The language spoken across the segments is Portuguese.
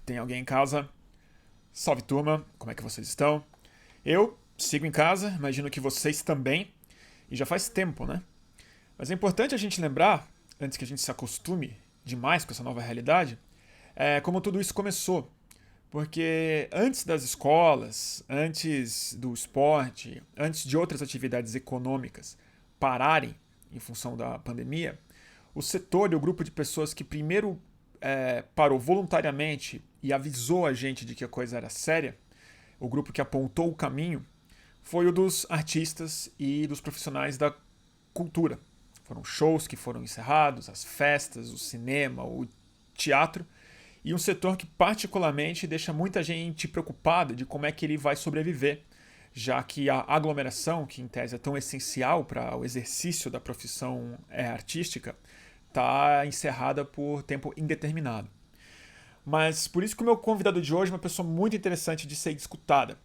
Tem alguém em casa? Salve turma, como é que vocês estão? Eu sigo em casa, imagino que vocês também, e já faz tempo, né? Mas é importante a gente lembrar, antes que a gente se acostume demais com essa nova realidade, como tudo isso começou. Porque antes das escolas, antes do esporte, antes de outras atividades econômicas pararem em função da pandemia, o setor e o grupo de pessoas que primeiro parou voluntariamente e avisou a gente de que a coisa era séria, o grupo que apontou o caminho, foi o dos artistas e dos profissionais da cultura. Foram shows que foram encerrados, as festas, o cinema, o teatro, e um setor que particularmente deixa muita gente preocupada de como é que ele vai sobreviver, já que a aglomeração, que em tese é tão essencial para o exercício da profissão artística, está encerrada por tempo indeterminado. Mas por isso que o meu convidado de hoje é uma pessoa muito interessante de ser escutada,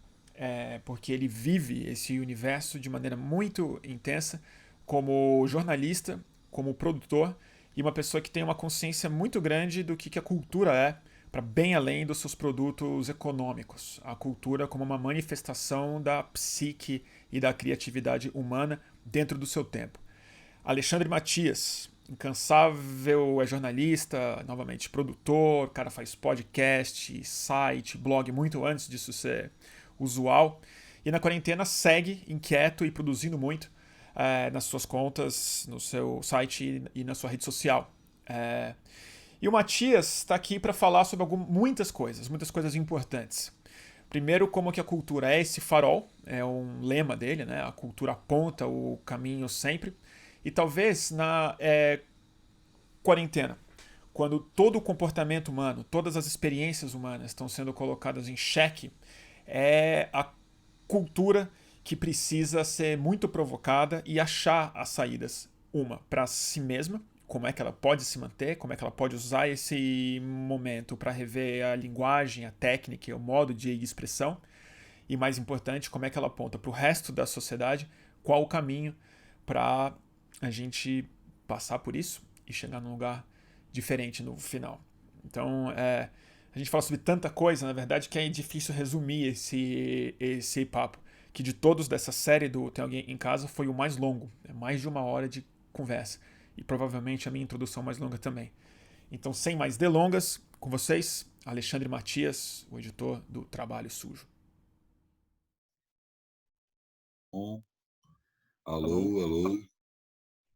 porque ele vive esse universo de maneira muito intensa, como jornalista, como produtor, e uma pessoa que tem uma consciência muito grande do que a cultura é, para bem além dos seus produtos econômicos. A cultura como uma manifestação da psique e da criatividade humana dentro do seu tempo. Alexandre Matias, incansável, é jornalista, novamente produtor, o cara faz podcast, site, blog muito antes disso ser usual. E na quarentena segue inquieto e produzindo muito nas suas contas, no seu site e na sua rede social. E o Matias está aqui para falar sobre muitas coisas importantes. Primeiro, como que a cultura é esse farol, é um lema dele, né? A cultura aponta o caminho sempre. E talvez na quarentena, quando todo o comportamento humano, todas as experiências humanas estão sendo colocadas em xeque, é a cultura que precisa ser muito provocada e achar as saídas. Uma, para si mesma, como é que ela pode se manter, como é que ela pode usar esse momento para rever a linguagem, a técnica, o modo de expressão. E mais importante, como é que ela aponta para o resto da sociedade, qual o caminho para a gente passar por isso e chegar num lugar diferente no final. Então, a gente fala sobre tanta coisa, na verdade, que é difícil resumir esse papo. Que de todos dessa série do Tem Alguém em Casa foi o mais longo. É mais de 1 hora de conversa. E provavelmente a minha introdução mais longa também. Então, sem mais delongas, com vocês, Alexandre Matias, o editor do Trabalho Sujo. Bom, Alô? alô, alô.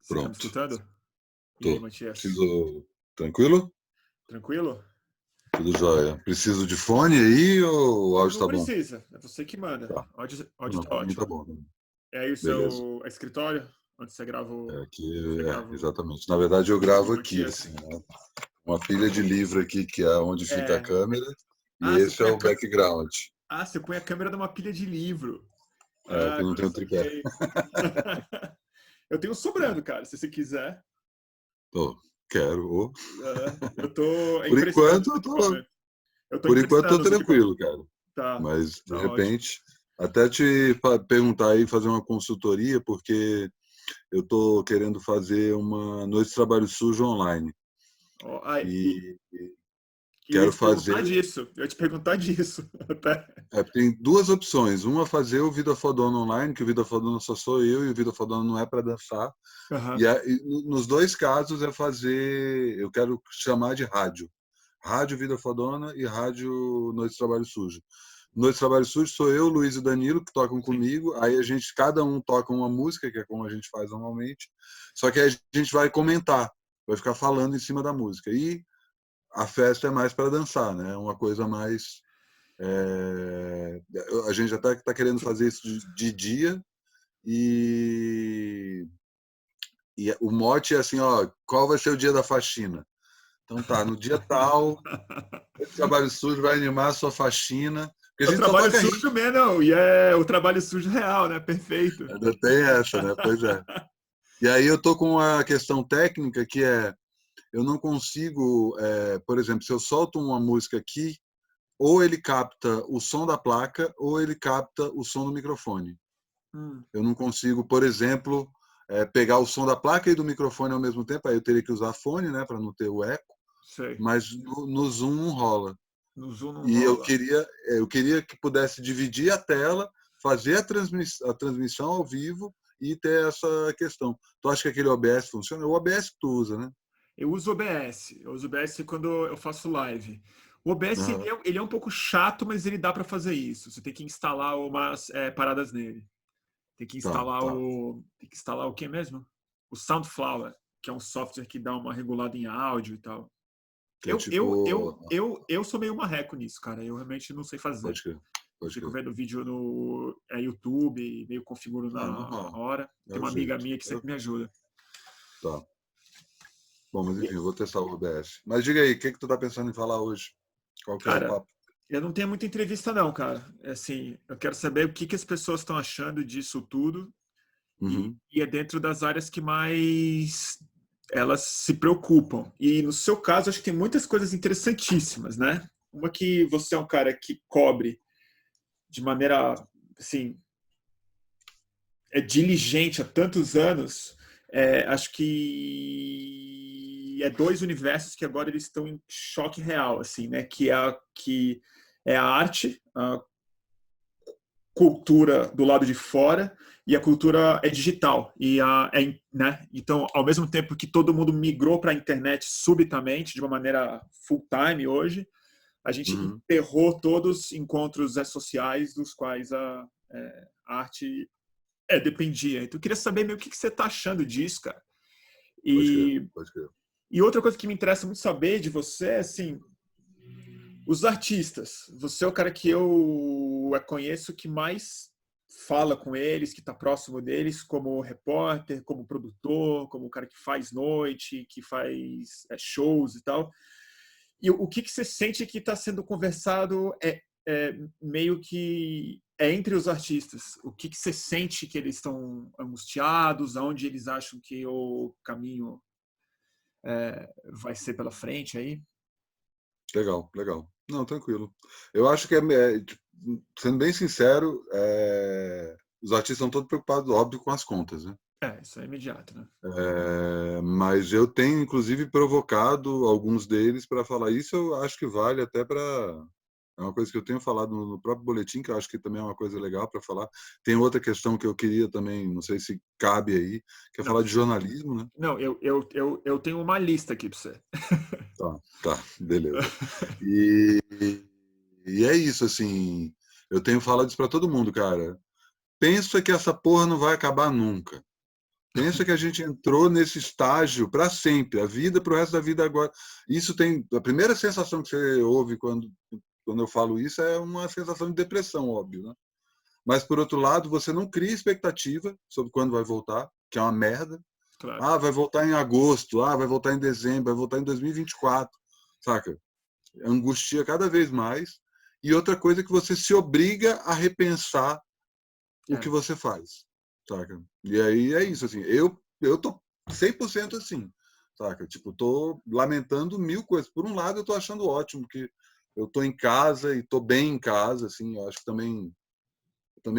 Você tá me Pronto, escutando? E aí, tô. Matias? Preciso. Tranquilo? Tranquilo? Tudo jóia. Preciso de fone aí ou o áudio Não tá bom? precisa, é você que manda. Tá. Áudio Não, tá pra mim tá ótimo. bom, né? É aí o Beleza. seu escritório? Onde você grava É o. aqui, Você grava exatamente. Na verdade, eu o gravo estúdio aqui, Matias? assim, né? Uma pilha de livro aqui, que é onde fica a É. câmera, e Ah, você esse é põe a, o background. você põe a câmera numa pilha de livro. É, Ah, que eu não agora eu tenho tripé. saquei. Eu tenho sobrando, cara, se você quiser. Tô. Quero. Eu tô Por emprestando enquanto, os eu tô. equipamentos. Eu tô Por enquanto, eu emprestando tô os equipamentos. tranquilo, cara. Tá, Mas, de tá ótimo. repente, até te perguntar aí, fazer uma consultoria, porque eu estou querendo fazer uma noite de trabalho sujo online. Ó, E eu ia quero te perguntar fazer. disso. Eu ia te perguntar disso. Até. Tem duas opções. Uma, fazer o Vida Fodona online, que o Vida Fodona só sou eu e o Vida Fodona não é para dançar. Aham. Nos dois casos é fazer. Eu quero chamar de rádio. Rádio Vida Fodona e Rádio Noite de Trabalho Sujo. Noite de Trabalho Sujo sou eu, Luiz e Danilo, que tocam Sim. comigo. Aí a gente, cada um toca uma música, que é como a gente faz normalmente. Só que aí a gente vai comentar, vai ficar falando em cima da música. E a festa é mais para dançar, né? Uma coisa mais. é, A gente já está querendo Tipo, fazer isso de dia e... e o mote é assim, ó, qual vai ser o dia da faxina? Então tá, no dia tal, esse trabalho sujo vai animar a sua faxina, porque é a o gente só trabalho toca hit, sujo mesmo, não. E é o trabalho sujo real, né? Perfeito. ainda tem essa, né? Pois é. E aí eu tô com a questão técnica que é, eu não consigo, por exemplo, se eu solto uma música aqui, ou ele capta o som da placa, ou ele capta o som do microfone. Hum, Eu não consigo, por exemplo, pegar o som da placa e do microfone ao mesmo tempo, aí eu teria que usar fone, né, para não ter o eco, sei. mas no Zoom não rola. No Zoom não E rola. eu queria que pudesse dividir a tela, fazer a transmissão ao vivo e ter essa questão. Tu acha que aquele OBS funciona? É o OBS que tu usa, né? Eu uso OBS. Eu uso OBS quando eu faço live. O OBS Aham. ele é um pouco chato, mas ele dá para fazer isso. Você tem que instalar umas paradas nele. Tá, tá. Tem que instalar o que mesmo? O Soundflower, que é um software que dá uma regulada em áudio e tal. Que é tipo. Eu sou meio marreco nisso, cara. Eu realmente não sei fazer. Pode crer, Eu pode fico crer. vendo vídeo no YouTube, meio configuro Ah, na normal. hora. É Tem o uma amiga jeito. minha que sempre me ajuda. Tá. Bom, mas E, enfim, eu vou testar o OBS. Mas diga aí, o que que tu tá pensando em falar hoje? Qual que é o cara, papo? eu não tenho muita entrevista, não, cara. É assim, eu quero saber o que, que as pessoas estão achando disso tudo Uhum. e é dentro das áreas que mais elas se preocupam. E no seu caso, acho que tem muitas coisas interessantíssimas, né? Uma que você é um cara que cobre de maneira, assim, é diligente há tantos anos, acho que é dois universos que agora eles estão em choque real, assim, né? Que é a arte, a cultura do lado de fora e a cultura é digital né? Então, ao mesmo tempo que todo mundo migrou para a internet subitamente de uma maneira full time hoje, a gente Uhum. enterrou todos os encontros sociais dos quais a arte dependia. Então, eu queria saber meio o que você está achando disso, cara. Pode crer, E, pode crer. e outra coisa que me interessa muito saber de você é assim, os artistas. Você é o cara que eu conheço que mais fala com eles, que está próximo deles, como repórter, como produtor, como o cara que faz noite, que faz shows e tal. E o que você sente que está sendo conversado meio que entre os artistas? O que você sente que eles estão angustiados? Aonde eles acham que o caminho vai ser pela frente aí? Legal, legal. Não, tranquilo. Eu acho que, tipo, sendo bem sincero, os artistas estão todos preocupados, óbvio, com as contas, né? Isso é imediato, né? Mas eu tenho, inclusive, provocado alguns deles para falar isso. Eu acho que vale até para. É uma coisa que eu tenho falado no próprio boletim, que eu acho que também é uma coisa legal para falar. Tem outra questão que eu queria também, não sei se cabe aí, que é Não, falar de jornalismo, né? não eu tenho uma lista aqui para você. Tá, tá, beleza. E, e é isso, assim. Eu tenho falado isso para todo mundo, cara. Pensa que essa porra não vai acabar nunca. Pensa que a gente entrou nesse estágio para sempre, a vida para o resto da vida agora. Isso tem. A primeira sensação que você ouve quando eu falo isso é uma sensação de depressão, óbvio, né? Mas, por outro lado, você não cria expectativa sobre quando vai voltar, que é uma merda. Claro. Ah, vai voltar em agosto, vai voltar em dezembro, vai voltar em 2024, saca? Angustia cada vez mais. E outra coisa é que você se obriga a repensar o que É, você faz, saca? E aí é isso, assim, eu tô 100% assim, saca? Tipo, tô lamentando mil coisas. Por um lado, eu tô achando ótimo que eu tô em casa e tô bem em casa, assim, eu acho que também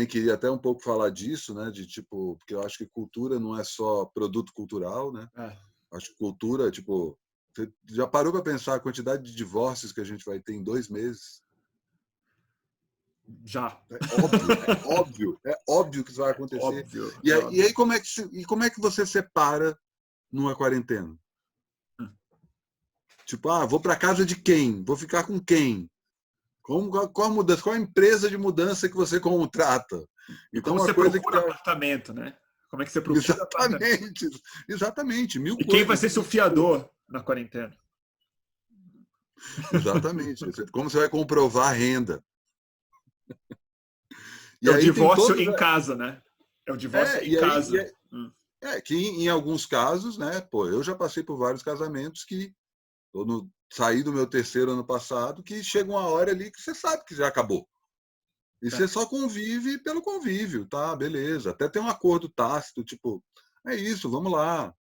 queria até um pouco falar disso, né, de tipo, porque eu acho que cultura não é só produto cultural, né? é, Acho que cultura, tipo, você já parou para pensar a quantidade de divórcios que a gente vai ter em 2 meses? já. É óbvio que isso vai acontecer. Óbvio, E é aí, e óbvio. aí como é que você separa numa quarentena? Tipo, vou para casa de quem? Vou ficar com quem? Qual a mudança? Qual a empresa de mudança que você contrata? E Então, como uma você coisa que procura tá. apartamento, né? Como é que você procura apartamento? Exatamente, exatamente, mil E quem vai coisas. ser seu fiador na quarentena? Exatamente. Como você vai comprovar a renda? É E o aí tem divórcio todos. em casa, né? É o divórcio em E aí. casa. Que em alguns casos, né? Pô, eu já passei por vários casamentos que saí do meu terceiro ano passado, que chega uma hora ali que você sabe que já acabou. E É, você só convive pelo convívio, tá? Beleza. Até tem um acordo tácito, tipo, é isso, vamos lá.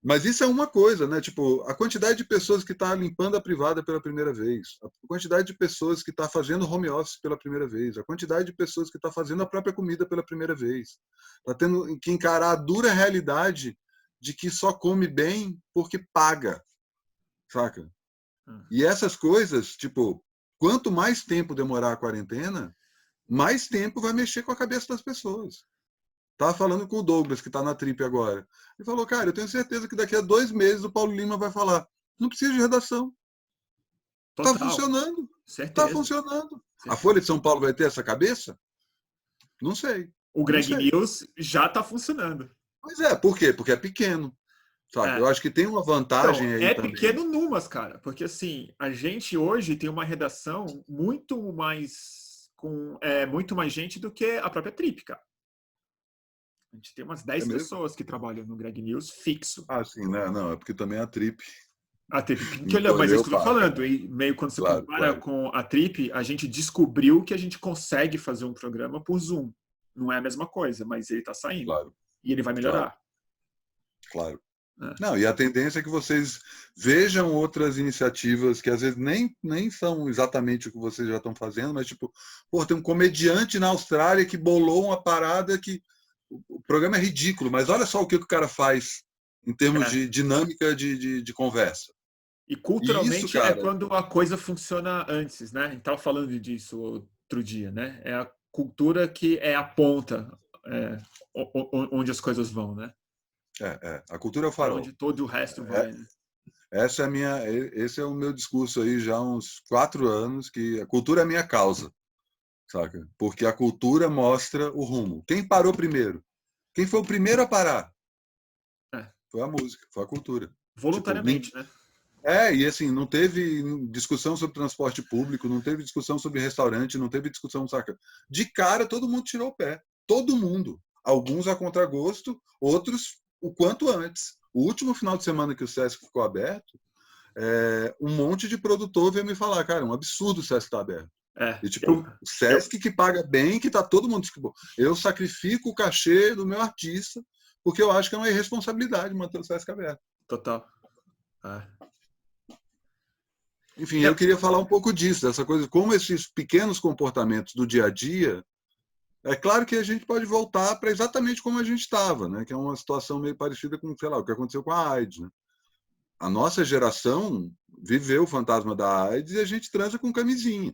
Mas isso é uma coisa, né? Tipo, a quantidade de pessoas que está limpando a privada pela primeira vez, a quantidade de pessoas que está fazendo home office pela primeira vez, a quantidade de pessoas que está fazendo a própria comida pela primeira vez. Está tendo que encarar a dura realidade de que só come bem porque paga, saca? E essas coisas, tipo, quanto mais tempo demorar a quarentena, mais tempo vai mexer com a cabeça das pessoas. Estava falando com o Douglas, que está na Trip agora. Ele falou, cara, eu tenho certeza que daqui a 2 meses o Paulo Lima vai falar, não precisa de redação. Está Total. funcionando. Está Certeza. funcionando. A Certeza. Folha de São Paulo vai ter essa cabeça? Não sei. O Não Greg sei. News já está funcionando. Pois é, por quê? Porque é pequeno. Sabe? Eu É. acho que tem uma vantagem Então, aí é também. pequeno numas, cara, porque assim, a gente hoje tem uma redação muito mais muito mais gente do que a própria Trip, cara. A gente tem umas É 10 mesmo? pessoas que trabalham no Greg News fixo. Ah, sim, né? Não, é porque também a Trip A Trip, porque, mas é isso encolheu que eu tô paca, falando. né? E meio quando você Claro, compara claro, com a Trip, a gente descobriu que a gente consegue fazer um programa por Zoom. Não é a mesma coisa, mas ele tá saindo. claro, E ele vai claro, melhorar. claro. Né? Não, e a tendência é que vocês vejam outras iniciativas que às vezes nem são exatamente o que vocês já estão fazendo, mas tipo, pô, tem um comediante na Austrália que bolou uma parada que o programa é ridículo, mas olha só o que o cara faz em termos É. de dinâmica de conversa. E E isso, culturalmente é cara, quando a coisa funciona antes, né? A gente estava falando disso outro dia, né? É a cultura que é a ponta onde as coisas vão, né? a cultura é o Para farol. onde todo o resto É, vai, né? essa é a minha, esse é o meu discurso aí já há uns 4 anos, que a cultura é a minha causa, saca? Porque a cultura mostra o rumo. Quem parou primeiro? Quem foi o primeiro a parar? É. Foi a música, foi a cultura. Tipo, Voluntariamente, né? e assim, não teve discussão sobre transporte público, não teve discussão sobre restaurante, não teve discussão, saca? De cara, todo mundo tirou o pé. Todo mundo. Alguns a contragosto, outros o quanto antes. O último final de semana que o Sesc ficou aberto, um monte de produtor veio me falar, cara, um absurdo o Sesc estar aberto. É. E tipo, o Eu, Sesc que paga bem, que tá todo mundo. Tipo, eu sacrifico o cachê do meu artista, porque eu acho que é uma irresponsabilidade manter o Sesc aberto. total. É. Enfim, eu queria falar um pouco disso, dessa coisa, como esses pequenos comportamentos do dia a dia. É claro que a gente pode voltar para exatamente como a gente estava, né? Que é uma situação meio parecida com, sei lá, o que aconteceu com a AIDS. Né? A nossa geração viveu o fantasma da AIDS e a gente transa com camisinha.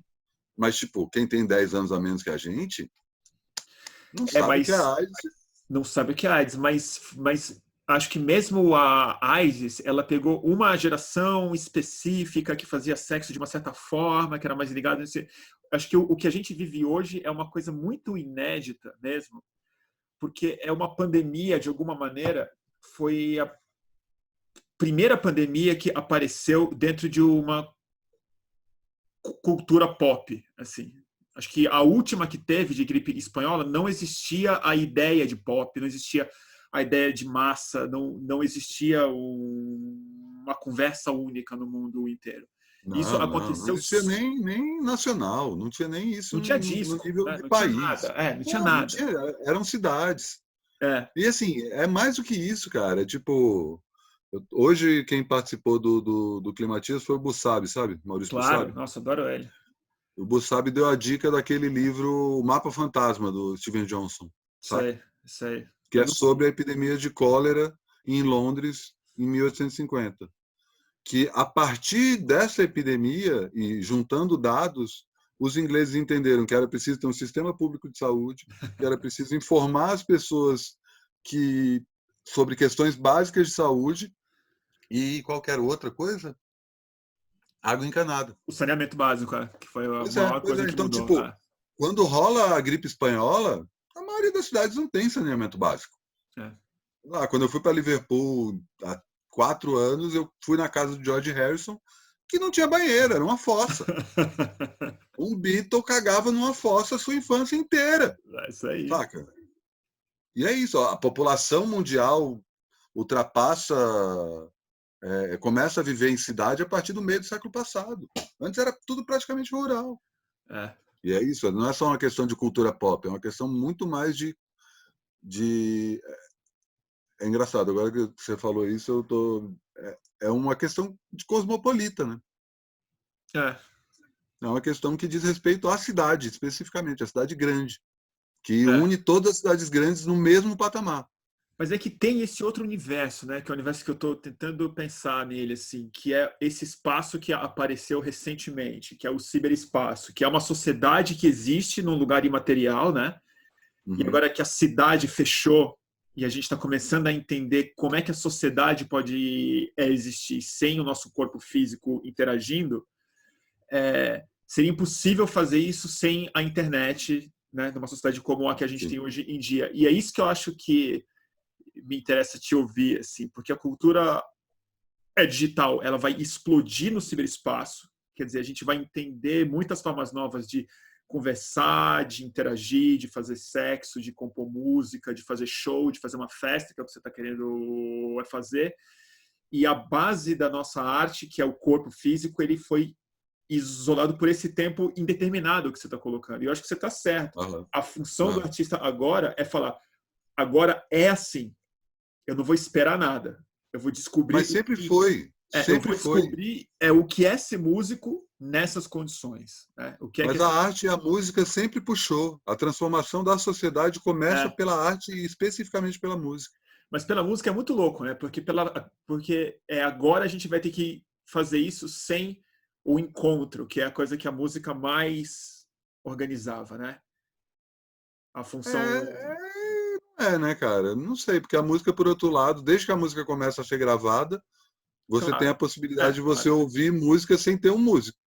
Mas, tipo, quem tem 10 anos a menos que a gente não sabe o que é Mas AIDS. não sabe o que é AIDS, mas acho que mesmo a AIDS, ela pegou uma geração específica que fazia sexo de uma certa forma, que era mais ligada nesse. Acho que o que a gente vive hoje é uma coisa muito inédita mesmo, porque é uma pandemia, de alguma maneira, foi a primeira pandemia que apareceu dentro de uma cultura pop, assim. Acho que a última que teve de gripe espanhola não existia a ideia de pop, não existia a ideia de massa, não existia uma conversa única no mundo inteiro. Isso Não aconteceu, existia nem nacional, não tinha nem isso não tinha no disco, nível né? de Não tinha país. nada, não tinha Não, não nada. tinha, eram cidades. É, E assim, é mais do que isso, cara. É tipo, hoje quem participou do Climatias foi o Bussabi, sabe? Maurício claro, Bussabi. nossa, adoro ele. O Bussabi deu a dica daquele livro O Mapa Fantasma, do Steven Johnson, saca? Isso aí. Que é sobre a epidemia de cólera em Londres em 1850. Que a partir dessa epidemia e juntando dados, os ingleses entenderam que era preciso ter um sistema público de saúde, que era preciso informar as pessoas que sobre questões básicas de saúde e qualquer outra coisa, água encanada. O saneamento básico, que foi a maior Pois coisa é. que Então, mudou. tipo, quando rola a gripe espanhola, a maioria das cidades não tem saneamento básico. É. Lá, quando eu fui para Liverpool há 4 anos, eu fui na casa do George Harrison, que não tinha banheiro, era uma fossa. Um Beatle cagava numa fossa a sua infância inteira, É isso aí. saca? E é isso, ó, a população mundial ultrapassa, começa a viver em cidade a partir do meio do século passado. Antes era tudo praticamente rural. É. E é isso, não é só uma questão de cultura pop, é uma questão muito mais de... É engraçado, agora que você falou isso, eu tô... É uma questão de cosmopolita, né? É. É uma questão que diz respeito à cidade, especificamente, à cidade grande, que É. une todas as cidades grandes no mesmo patamar. Mas é que tem esse outro universo, né? Que é o universo que eu estou tentando pensar nele, assim, que é esse espaço que apareceu recentemente, que é o ciberespaço, que é uma sociedade que existe num lugar imaterial, né? E Uhum. agora que a cidade fechou e a gente está começando a entender como é que a sociedade pode existir sem o nosso corpo físico interagindo, seria impossível fazer isso sem a internet, né? Numa sociedade como a que a gente Sim. tem hoje em dia. E é isso que eu acho que me interessa te ouvir, assim, porque a cultura é digital, ela vai explodir no ciberespaço. Quer dizer, a gente vai entender muitas formas novas de conversar, de interagir, de fazer sexo, de compor música, de fazer show, de fazer uma festa, que é o que você está querendo fazer. E a base da nossa arte, que é o corpo físico, ele foi isolado por esse tempo indeterminado que você está colocando. E eu acho que você está certo. Aham. A função do Aham. artista agora é falar: agora é assim, eu não vou esperar nada. Eu vou descobrir Mas o sempre que foi, eu sempre vou foi. descobrir o que é ser músico nessas condições, né? O que é Mas a ser... arte e a música sempre puxou. A transformação da sociedade começa é. pela arte e especificamente pela música. Mas pela música é muito louco, né? Porque agora a gente vai ter que fazer isso sem o encontro, que é a coisa que a música mais organizava, né? A função, Né, cara? Não sei, porque a música, por outro lado, desde que a música começa a ser gravada, você tem a claro, possibilidade de você claro. ouvir música sem ter um músico.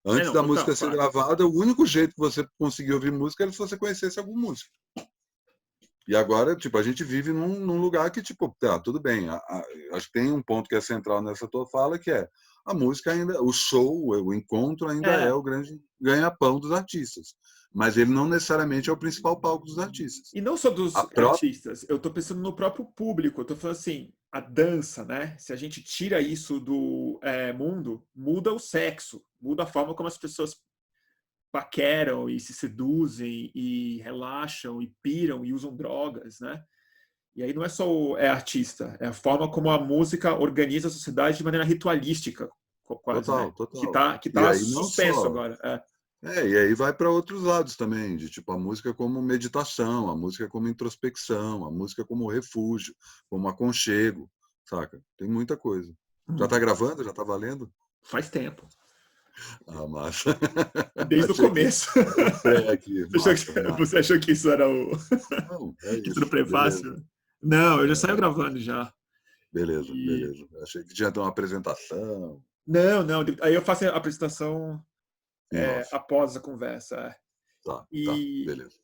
Antes Não, da total, música ser claro. gravada, o único jeito que você conseguia ouvir música era se você conhecesse algum músico. E agora, tipo, a gente vive num lugar que, tipo, tá, tudo bem. Acho que tem um ponto que é central nessa tua fala, que é a música ainda, o show, o encontro ainda é É, o grande ganha-pão dos artistas. Mas ele não necessariamente é o principal palco dos artistas. e não só A dos própria. artistas, eu estou pensando no próprio público. Eu estou falando assim, a dança, né? Se a gente tira isso do mundo, muda o sexo, muda a forma como as pessoas paqueram e se seduzem e relaxam e piram e usam drogas, né? E aí não é só o artista, é a forma como a música organiza a sociedade de maneira ritualística, quase, né? Total, Que total. tá, que E tá aí não suspenso só. agora. E aí vai para outros lados também, de tipo a música como meditação, a música como introspecção, a música como refúgio, como aconchego, saca? Tem muita coisa. Já tá gravando? Já tá valendo? Faz tempo. Ah, massa. Desde o Achei que começo. era um pré aqui. Massa, Você massa. achou que isso era o Não, é que isso era o isso. Beleza. prefácio? Não, eu já saio É, gravando já. beleza, E beleza. Achei que tinha até uma apresentação. não. Aí eu faço a apresentação Em off. após a conversa. Tá, tá, E beleza.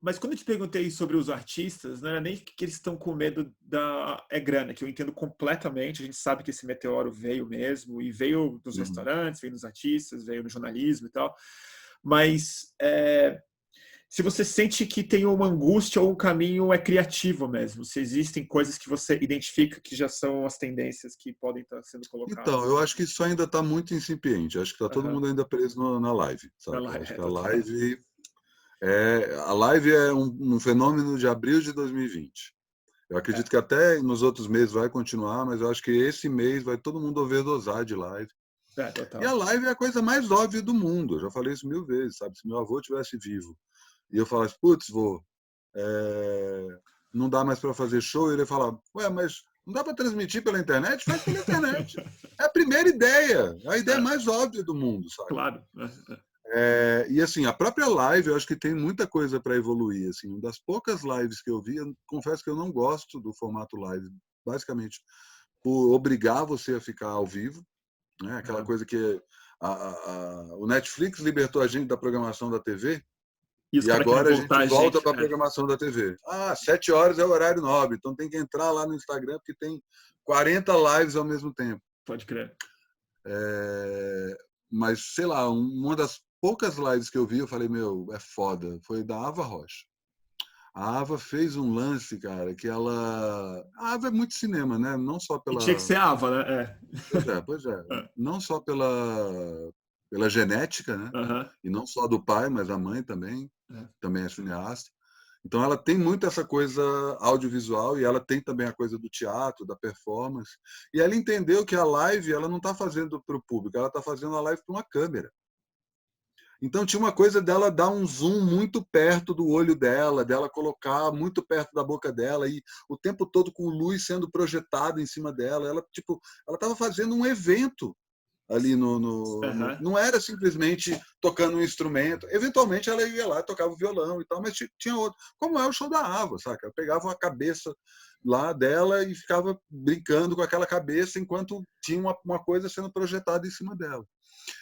mas quando eu te perguntei sobre os artistas, não era nem que eles estão com medo da grana, que eu entendo completamente. A gente sabe que esse meteoro veio mesmo e veio dos Uhum. restaurantes, veio dos artistas, veio no jornalismo e tal. Mas se você sente que tem uma angústia ou um caminho criativo mesmo, se existem coisas que você identifica que já são as tendências que podem estar sendo Então, colocadas. eu acho que isso ainda está muito incipiente. Acho que está todo Aham. mundo ainda preso na live, Vai saca? lá, Acho que total. a live é um fenômeno de abril de 2020. Eu É, acredito que até nos outros meses vai continuar, mas eu acho que esse mês vai todo mundo overdosar de live. E a total. live é a coisa mais óbvia do mundo. Eu já falei isso 1000 vezes, sabe? Se meu avô tivesse vivo e eu falasse, putz, vô, não dá mais para fazer show, ele ia falar, ué, mas não dá para transmitir pela internet? Faz pela internet. É a primeira ideia, a ideia É, mais óbvia do mundo, sabe? claro. E assim, a própria live, eu acho que tem muita coisa para evoluir. Assim, uma das poucas lives que eu vi, eu confesso que eu não gosto do formato live, basicamente por obrigar você a ficar ao vivo, né? Aquela Aham. coisa que o Netflix libertou a gente da programação da TV E os e caras querem agora a gente voltar, volta gente. para a programação da TV. 7 horas é o horário nobre, então tem que entrar lá no Instagram porque tem 40 lives ao mesmo tempo. Pode crer. Mas, sei lá, uma das poucas lives que eu vi, eu falei, meu, é foda, foi da Ava Rocha. A Ava fez um lance, cara, que ela. A Ava é muito cinema, né? Não só E tinha que pela. ser Ava, né? Pois é. Não só pela genética, né? Aham. E não só do pai, mas a mãe também, É. também é cineasta. Então ela tem muito essa coisa audiovisual e ela tem também a coisa do teatro, da performance. E ela entendeu que a live ela não está fazendo para o público, ela está fazendo a live para uma câmera. Então tinha uma coisa dela dar um zoom muito perto do olho dela colocar muito perto da boca dela e o tempo todo com luz sendo projetada em cima dela. Ela tipo, ela estava fazendo um evento ali Aham. não era simplesmente tocando um instrumento. Eventualmente ela ia lá, tocava o violão e tal, mas tinha outro. Como é o show da Ava, saca? Ela pegava a cabeça lá dela e ficava brincando com aquela cabeça enquanto tinha uma coisa sendo projetada em cima dela.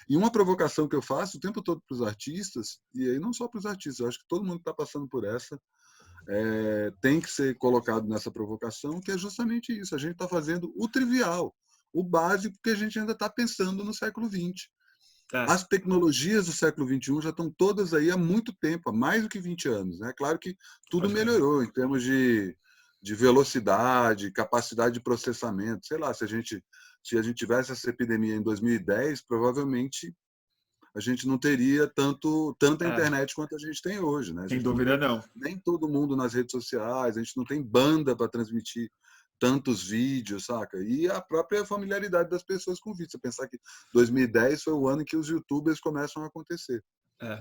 E uma provocação que eu faço o tempo todo para os artistas, e aí não só para os artistas, eu acho que todo mundo está passando por essa, tem que ser colocado nessa provocação, que é justamente isso. A gente está fazendo o trivial, o básico, que a gente ainda está pensando no século XX. É, As tecnologias do século XXI já estão todas aí há muito tempo, há mais do que 20 anos. Né? Claro que tudo lógico. melhorou em termos de velocidade, capacidade de processamento. Sei lá, se a gente tivesse essa epidemia em 2010, provavelmente a gente não teria tanta É, internet quanto a gente tem hoje. Né? A sem gente não dúvida tem não. nem todo mundo nas redes sociais, a gente não tem banda para transmitir tantos vídeos, saca? E a própria familiaridade das pessoas com vídeo. Você pensar que 2010 foi o ano em que os youtubers começam a acontecer. É,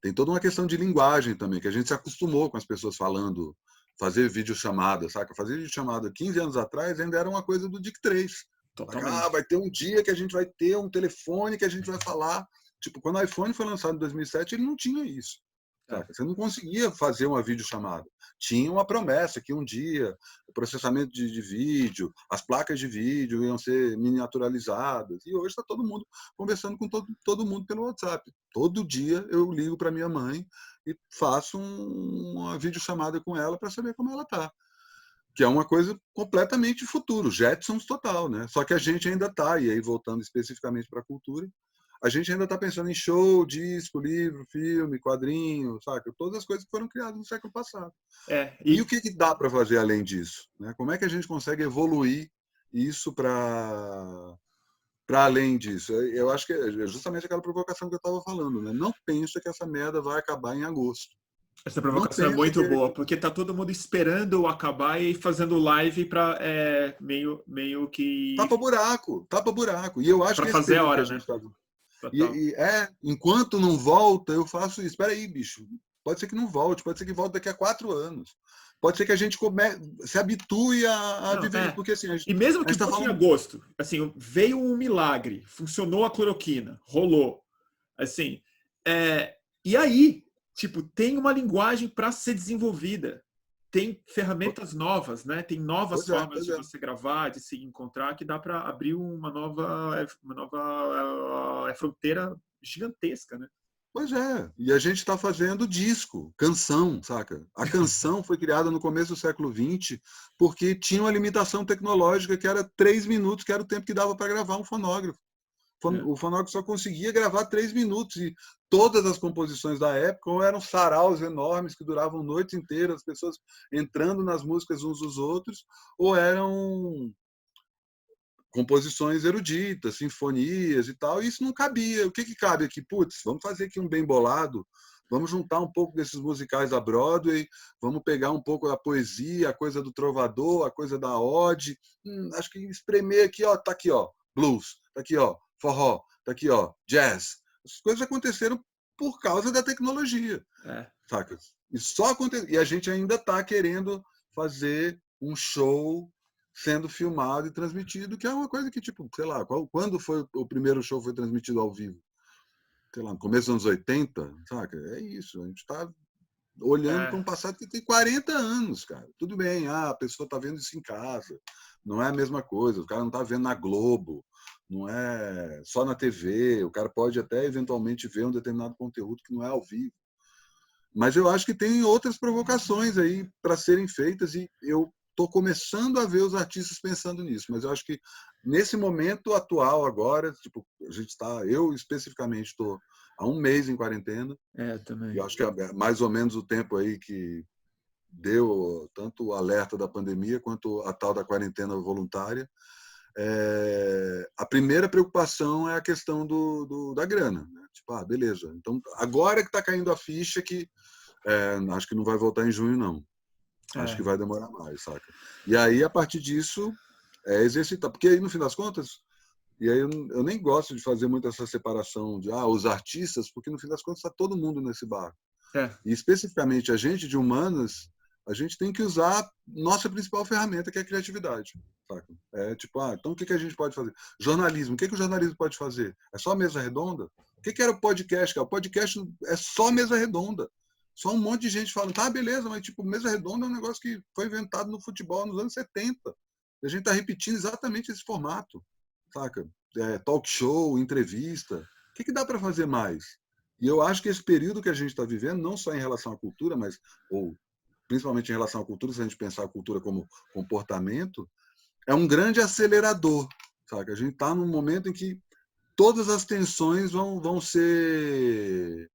Tem toda uma questão de linguagem também, que a gente se acostumou com as pessoas falando, fazer videochamada, saca? Fazer videochamada 15 anos atrás ainda era uma coisa do Dic 3. Ah, totalmente. vai ter um dia que a gente vai ter um telefone que a gente vai falar. Tipo, quando o iPhone foi lançado em 2007, ele não tinha isso. É, Saca? Você não conseguia fazer uma videochamada. Tinha uma promessa que um dia o processamento de vídeo, as placas de vídeo iam ser miniaturalizadas. E hoje está todo mundo conversando com todo mundo pelo WhatsApp. Todo dia eu ligo para minha mãe e faço uma videochamada com ela para saber como ela está. Que é uma coisa completamente futuro, Jetsons total, né? Só que a gente ainda está, e aí voltando especificamente para a cultura, a gente ainda está pensando em show, disco, livro, filme, quadrinho, saca? Todas as coisas que foram criadas no século passado. E o e que dá para fazer além disso? Né? Como é que a gente consegue evoluir isso para além disso? Eu acho que é justamente aquela provocação que eu estava falando. Né? Não pensa que essa merda vai acabar em agosto. essa Não provocação é pensa muito que boa, porque tá todo mundo esperando acabar e fazendo live para meio que tapa buraco. E eu acho para que esse fazer a período que a hora, gente né? está. Total. Enquanto não volta, eu faço isso. Espera aí, bicho. Pode ser que não volte, pode ser que volte daqui a 4 anos. Pode ser que a gente se habitue a Não, viver isso, é. porque assim, E mesmo a que gente está fosse em falando. agosto, assim, veio um milagre, funcionou a cloroquina, rolou, assim, e aí, tipo, tem uma linguagem para ser desenvolvida, tem ferramentas novas, né? Tem novas formas Pois de é. você gravar, de se encontrar, que dá para abrir uma nova fronteira gigantesca, né? Pois é. E a gente está fazendo disco, canção, saca? A canção foi criada no começo do século XX porque tinha uma limitação tecnológica que era 3 minutos, que era o tempo que dava para gravar um fonógrafo. É, O fonógrafo só conseguia gravar 3 minutos e todas as composições da época ou eram saraus enormes que duravam noites inteiras, as pessoas entrando nas músicas uns dos outros, ou eram composições eruditas, sinfonias e tal, e isso não cabia. O que cabe aqui? Putz, vamos fazer aqui um bem bolado, vamos juntar um pouco desses musicais da Broadway, vamos pegar um pouco da poesia, a coisa do trovador, a coisa da ode, acho que espremer aqui, ó, tá aqui, ó, blues, tá aqui, ó, forró, tá aqui, ó, jazz. Essas coisas aconteceram por causa da tecnologia, é, saca? E só aconteceu, e a gente ainda está querendo fazer um show sendo filmado e transmitido, que é uma coisa que, tipo, sei lá, quando foi o primeiro show foi transmitido ao vivo? Sei lá, no começo dos anos 80, saca? É isso, a gente está olhando para é, um passado que tem 40 anos, cara. Tudo bem, a pessoa está vendo isso em casa, não é a mesma coisa, o cara não está vendo na Globo, não é só na TV, o cara pode até eventualmente ver um determinado conteúdo que não é ao vivo. Mas eu acho que tem outras provocações aí para serem feitas e eu estou começando a ver os artistas pensando nisso. Mas eu acho que nesse momento atual agora, tipo, a gente está, eu especificamente estou há um mês em quarentena e também. eu acho que é mais ou menos o tempo aí que deu tanto o alerta da pandemia quanto a tal da quarentena voluntária. A primeira preocupação é a questão da grana. Né? Tipo, beleza. Então, agora que está caindo a ficha que acho que não vai voltar em junho, não. Acho que É, vai demorar mais, saca? E aí, a partir disso, exercitar. Porque aí, no fim das contas, E aí eu nem gosto de fazer muito essa separação de os artistas, porque no fim das contas está todo mundo nesse barco. É, E especificamente a gente de humanas, a gente tem que usar nossa principal ferramenta, que é a criatividade. Saca? É tipo, então o que a gente pode fazer? Jornalismo, o que o jornalismo pode fazer? É só mesa redonda? O que era o podcast? Cara? O podcast é só mesa redonda. Só um monte de gente falando, tá, beleza, mas tipo, mesa redonda é um negócio que foi inventado no futebol nos anos 70. E a gente está repetindo exatamente esse formato, saca? Talk show, entrevista. O que dá para fazer mais? E eu acho que esse período que a gente está vivendo, não só em relação à cultura, mas ou principalmente em relação à cultura, se a gente pensar a cultura como comportamento, é um grande acelerador. Sabe? A gente está num momento em que todas as tensões vão ser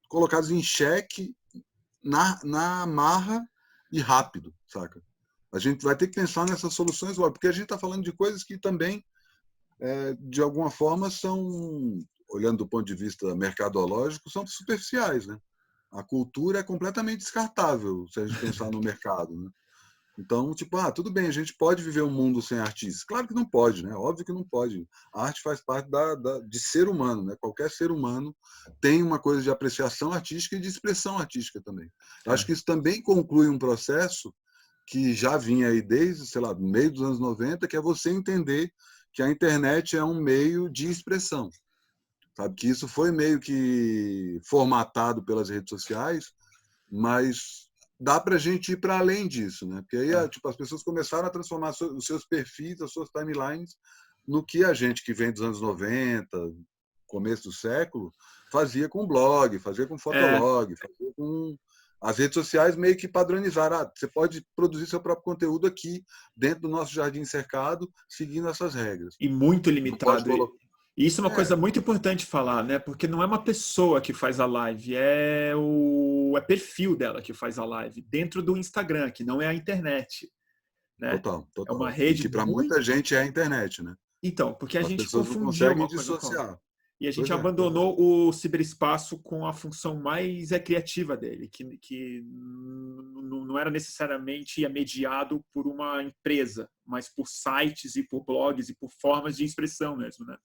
colocadas em xeque na marra e rápido, saca? A gente vai ter que pensar nessas soluções agora, porque a gente está falando de coisas que também, de alguma forma, são, olhando do ponto de vista mercadológico, são superficiais, né? A cultura é completamente descartável, se a gente pensar no mercado, né? Então, tipo, tudo bem, a gente pode viver um mundo sem artistas. Claro que não pode, né? Óbvio que não pode. A arte faz parte de ser humano, né? Qualquer ser humano tem uma coisa de apreciação artística e de expressão artística também. Eu acho que isso também conclui um processo que já vinha aí desde, sei lá, meio dos anos 90, que é você entender que a internet é um meio de expressão. Sabe? Que isso foi meio que formatado pelas redes sociais, mas dá para a gente ir para além disso, né? Porque aí tipo, as pessoas começaram a transformar os seus perfis, as suas timelines, no que a gente que vem dos anos 90, começo do século, fazia com blog, fazia com fotolog, fazia com as redes sociais meio que padronizaram. Você pode produzir seu próprio conteúdo aqui, dentro do nosso jardim cercado, seguindo essas regras. e muito Não pode limitado. colocar. E isso é uma coisa muito importante falar, né? Porque não é uma pessoa que faz a live, é o perfil dela que faz a live dentro do Instagram, que não é a internet, né? Total, É uma total. E rede que para muito. muita gente é a internet, né? Então, porque a As gente pessoas não confundiu conseguem uma coisa com a outra. dissociar. E a gente Pois é, pois é. abandonou o ciberespaço com a função mais criativa dele, que não era necessariamente mediado por uma empresa, mas por sites e por blogs e por formas de expressão mesmo, né?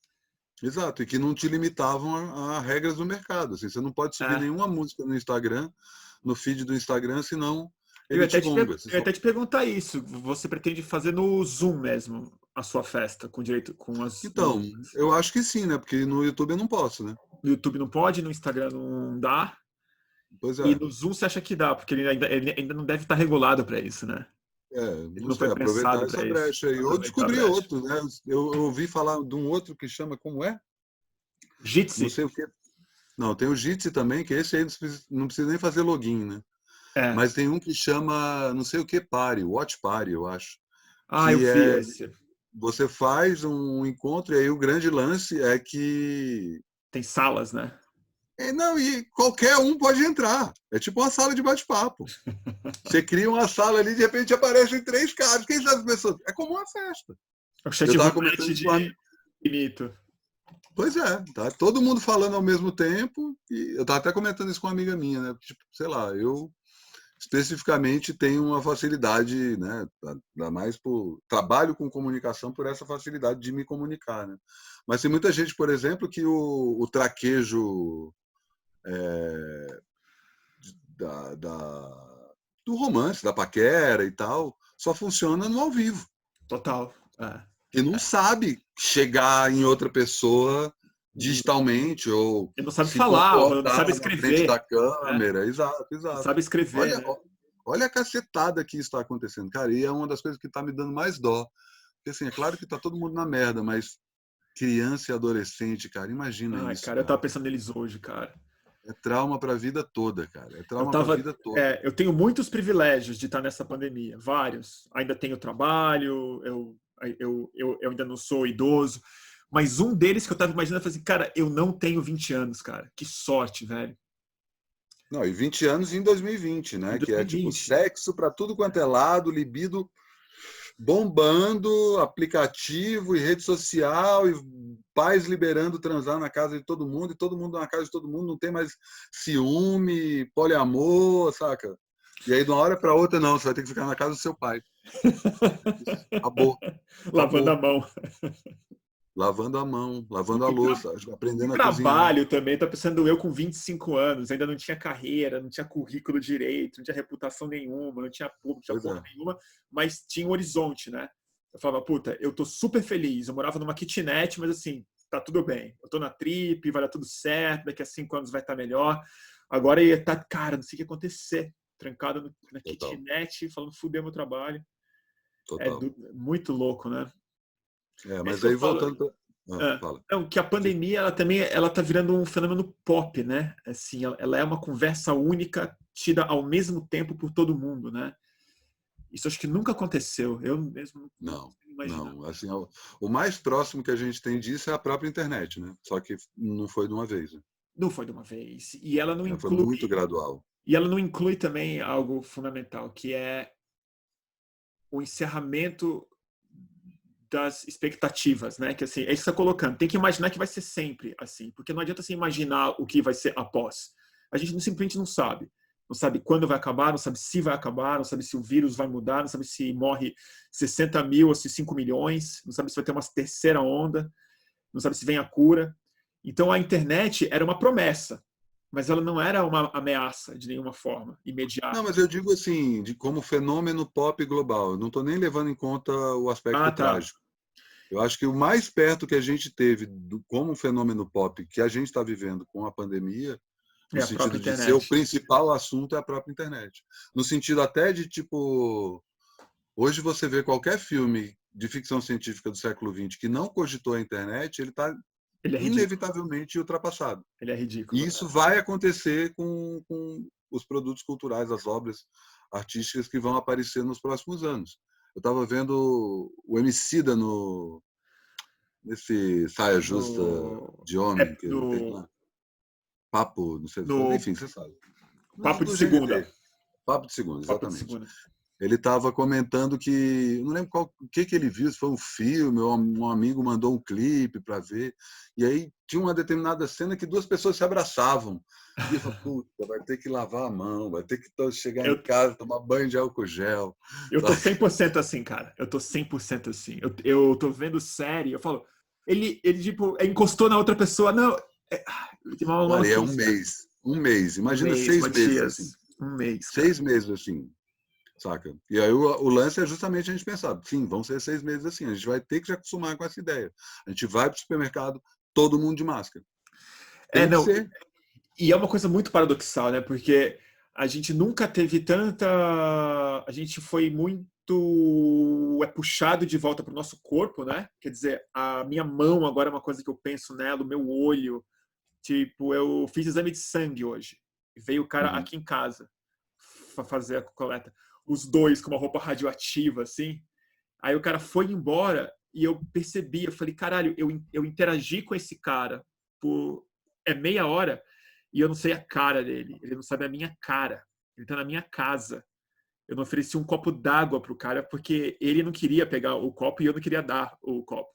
Exato, e que não te limitavam a regras do mercado. Assim, você não pode subir É. nenhuma música no Instagram, no feed do Instagram, senão Eu ia ele te até te, gonga. eu ia até te perguntar isso. Você pretende fazer no Zoom mesmo a sua festa, com direito, com as Então, músicas? eu acho que sim, né? Porque no YouTube eu não posso, né? No YouTube não pode, no Instagram não dá. Pois E é. no Zoom você acha que dá, porque ele ainda não deve estar regulado para isso, né? Ele Não não foi sei, aproveitar pensado para essa isso. brecha aí. Ou Aproveitar a descobrir brecha. outro, né? Eu ouvi falar de um outro que chama, como é? Não Jitsi? sei o quê. Não, tem o Jitsi também, que esse aí não precisa nem fazer login, né? É. Mas tem um que chama, não sei o que, Party, Watch Party, eu acho. Ah, eu Que vi é esse. você faz um encontro e aí o grande lance é que Tem salas, né? não, e qualquer um pode entrar. É tipo uma sala de bate-papo. Você cria uma sala ali, de repente aparecem 3 caras. Quem sabe as pessoas? É como uma festa. O Eu chat estava roulette comentando isso com de infinito. Pois é, tá todo mundo falando ao mesmo tempo. E eu estava até comentando isso com uma amiga minha, né? Tipo, sei lá, eu especificamente tenho uma facilidade, né? Ainda mais por trabalho com comunicação por essa facilidade de me comunicar, né? Mas tem muita gente, por exemplo, que o traquejo da, da, do romance, da paquera e tal, só funciona no ao vivo. Total. É. E não sabe chegar em outra pessoa digitalmente ou Ele não sabe se falar, não comportar sabe na frente da escrever, né? câmera. Exato, Não exato. sabe escrever, Olha, né? olha a cacetada que está acontecendo, cara. E é uma das coisas que está me dando mais dó. Porque, assim, é claro que está todo mundo na merda, mas criança e adolescente, cara, imagina Ai, isso, cara, eu cara. tava pensando neles hoje, cara. É trauma para a vida toda, cara. É Eu trauma para a tava, vida toda. eu tenho muitos privilégios de estar nessa pandemia, vários. Ainda tenho trabalho, eu ainda não sou idoso, mas um deles que eu tava imaginando, eu falei assim, cara, eu não tenho 20 anos, cara. Que sorte, velho. Não, e 20 anos em 2020, Em né? Que é tipo 2020. sexo para tudo quanto é lado, libido bombando, aplicativo e rede social, e pais liberando transar na casa de todo mundo, e todo mundo na casa de todo mundo, não tem mais ciúme, poliamor, saca? E aí, de uma hora para outra, não, você vai ter que ficar na casa do seu pai. Acabou, Lavando a acabou. mão. Lavando a mão, lavando a E, louça, e aprendendo a cozinhar. trabalho também, tá pensando eu com 25 anos, ainda não tinha carreira, não tinha currículo direito, não tinha reputação nenhuma, não tinha público, não tinha Pois porra é, nenhuma, mas tinha um horizonte, né? Eu falava, puta, eu tô super feliz, eu morava numa kitnet, mas assim, tá tudo bem. Eu tô na trip, vai dar tudo certo, daqui a 5 anos vai estar melhor. Agora ia tá, cara, não sei o que acontecer. Trancado na total, kitnet, falando, fudeu meu trabalho. É total. muito louco, né? É, É isso mas que eu aí falo. voltando para... Ah, É. fala. Não, que a pandemia ela também ela tá virando um fenômeno pop, né? Assim, ela é uma conversa única tida ao mesmo tempo por todo mundo, né? Isso acho que nunca aconteceu. Eu mesmo não Não, consigo imaginar. não. Assim, o mais próximo que a gente tem disso é a própria internet, né? Só que não foi de uma vez, né? Não foi de uma vez. E ela não Foi inclui muito gradual. e ela não inclui também algo fundamental, que é o encerramento das expectativas, né? Que assim, é isso que você está colocando. Tem que imaginar que vai ser sempre assim, porque não adianta você imaginar o que vai ser após. A gente simplesmente não sabe. Não sabe quando vai acabar, não sabe se vai acabar, não sabe se o vírus vai mudar, não sabe se morre 60 mil ou se 5 milhões, não sabe se vai ter uma terceira onda, não sabe se vem a cura. Então a internet era uma promessa, mas ela não era uma ameaça de nenhuma forma Não, imediata. mas eu digo assim, de como fenômeno pop global. Eu não estou nem levando em conta o Ah, aspecto tá. trágico. Eu acho que o mais perto que a gente teve como fenômeno pop que a gente está vivendo com a pandemia, no É a própria sentido de ser o internet. principal assunto, é a própria internet. No sentido até de, tipo, hoje você vê qualquer filme de ficção científica do século XX que não cogitou a internet, ele está Ele é ridículo. inevitavelmente ultrapassado. Ele é E ridículo. isso vai acontecer com os produtos culturais, as obras artísticas que vão aparecer nos próximos anos. Eu estava vendo o Emicida nesse Saia Justa No, de Homem que ele tem no, lá. Papo, não sei, no enfim, você sabe. Papo de No GNT. Segunda. Papo de Segundo, Papo de exatamente. Segunda. Ele estava comentando que, eu não lembro o que ele viu, se foi um filme, ou um amigo mandou um clipe para ver, e aí tinha uma determinada cena que duas pessoas se abraçavam. E eu falei, puta, vai ter que lavar a mão, vai ter que chegar em Eu, casa, tomar banho de álcool gel. eu tô Sabe? 100% assim, cara. Eu tô 100% assim. Eu tô vendo série, eu falo, ele tipo, encostou na outra pessoa. Não, tem uma Cara, e é maluquice, cara. um mês, Um imagina mês, 6 meses assim, Matias. Um mês, cara. 6 meses assim, saca? E aí o lance é justamente a gente pensar, sim, vão ser 6 meses assim, a gente vai ter que se acostumar com essa ideia. A gente vai para o supermercado, todo mundo de máscara. É, Tem que não. ser. E é uma coisa muito paradoxal, né? Porque a gente nunca teve tanta. A gente foi muito. É puxado de volta para o nosso corpo, né? Quer dizer, a minha mão agora é uma coisa que eu penso nela, o meu olho. Tipo, eu fiz exame de sangue hoje. Veio o cara Uhum. aqui em casa fazer a coleta. Os dois com uma roupa radioativa, assim. Aí o cara foi embora e eu percebi, eu falei, caralho, eu interagi com esse cara por meia hora e eu não sei a cara dele, ele não sabe a minha cara, ele tá na minha casa. Eu não ofereci um copo d'água pro cara porque ele não queria pegar o copo e eu não queria dar o copo.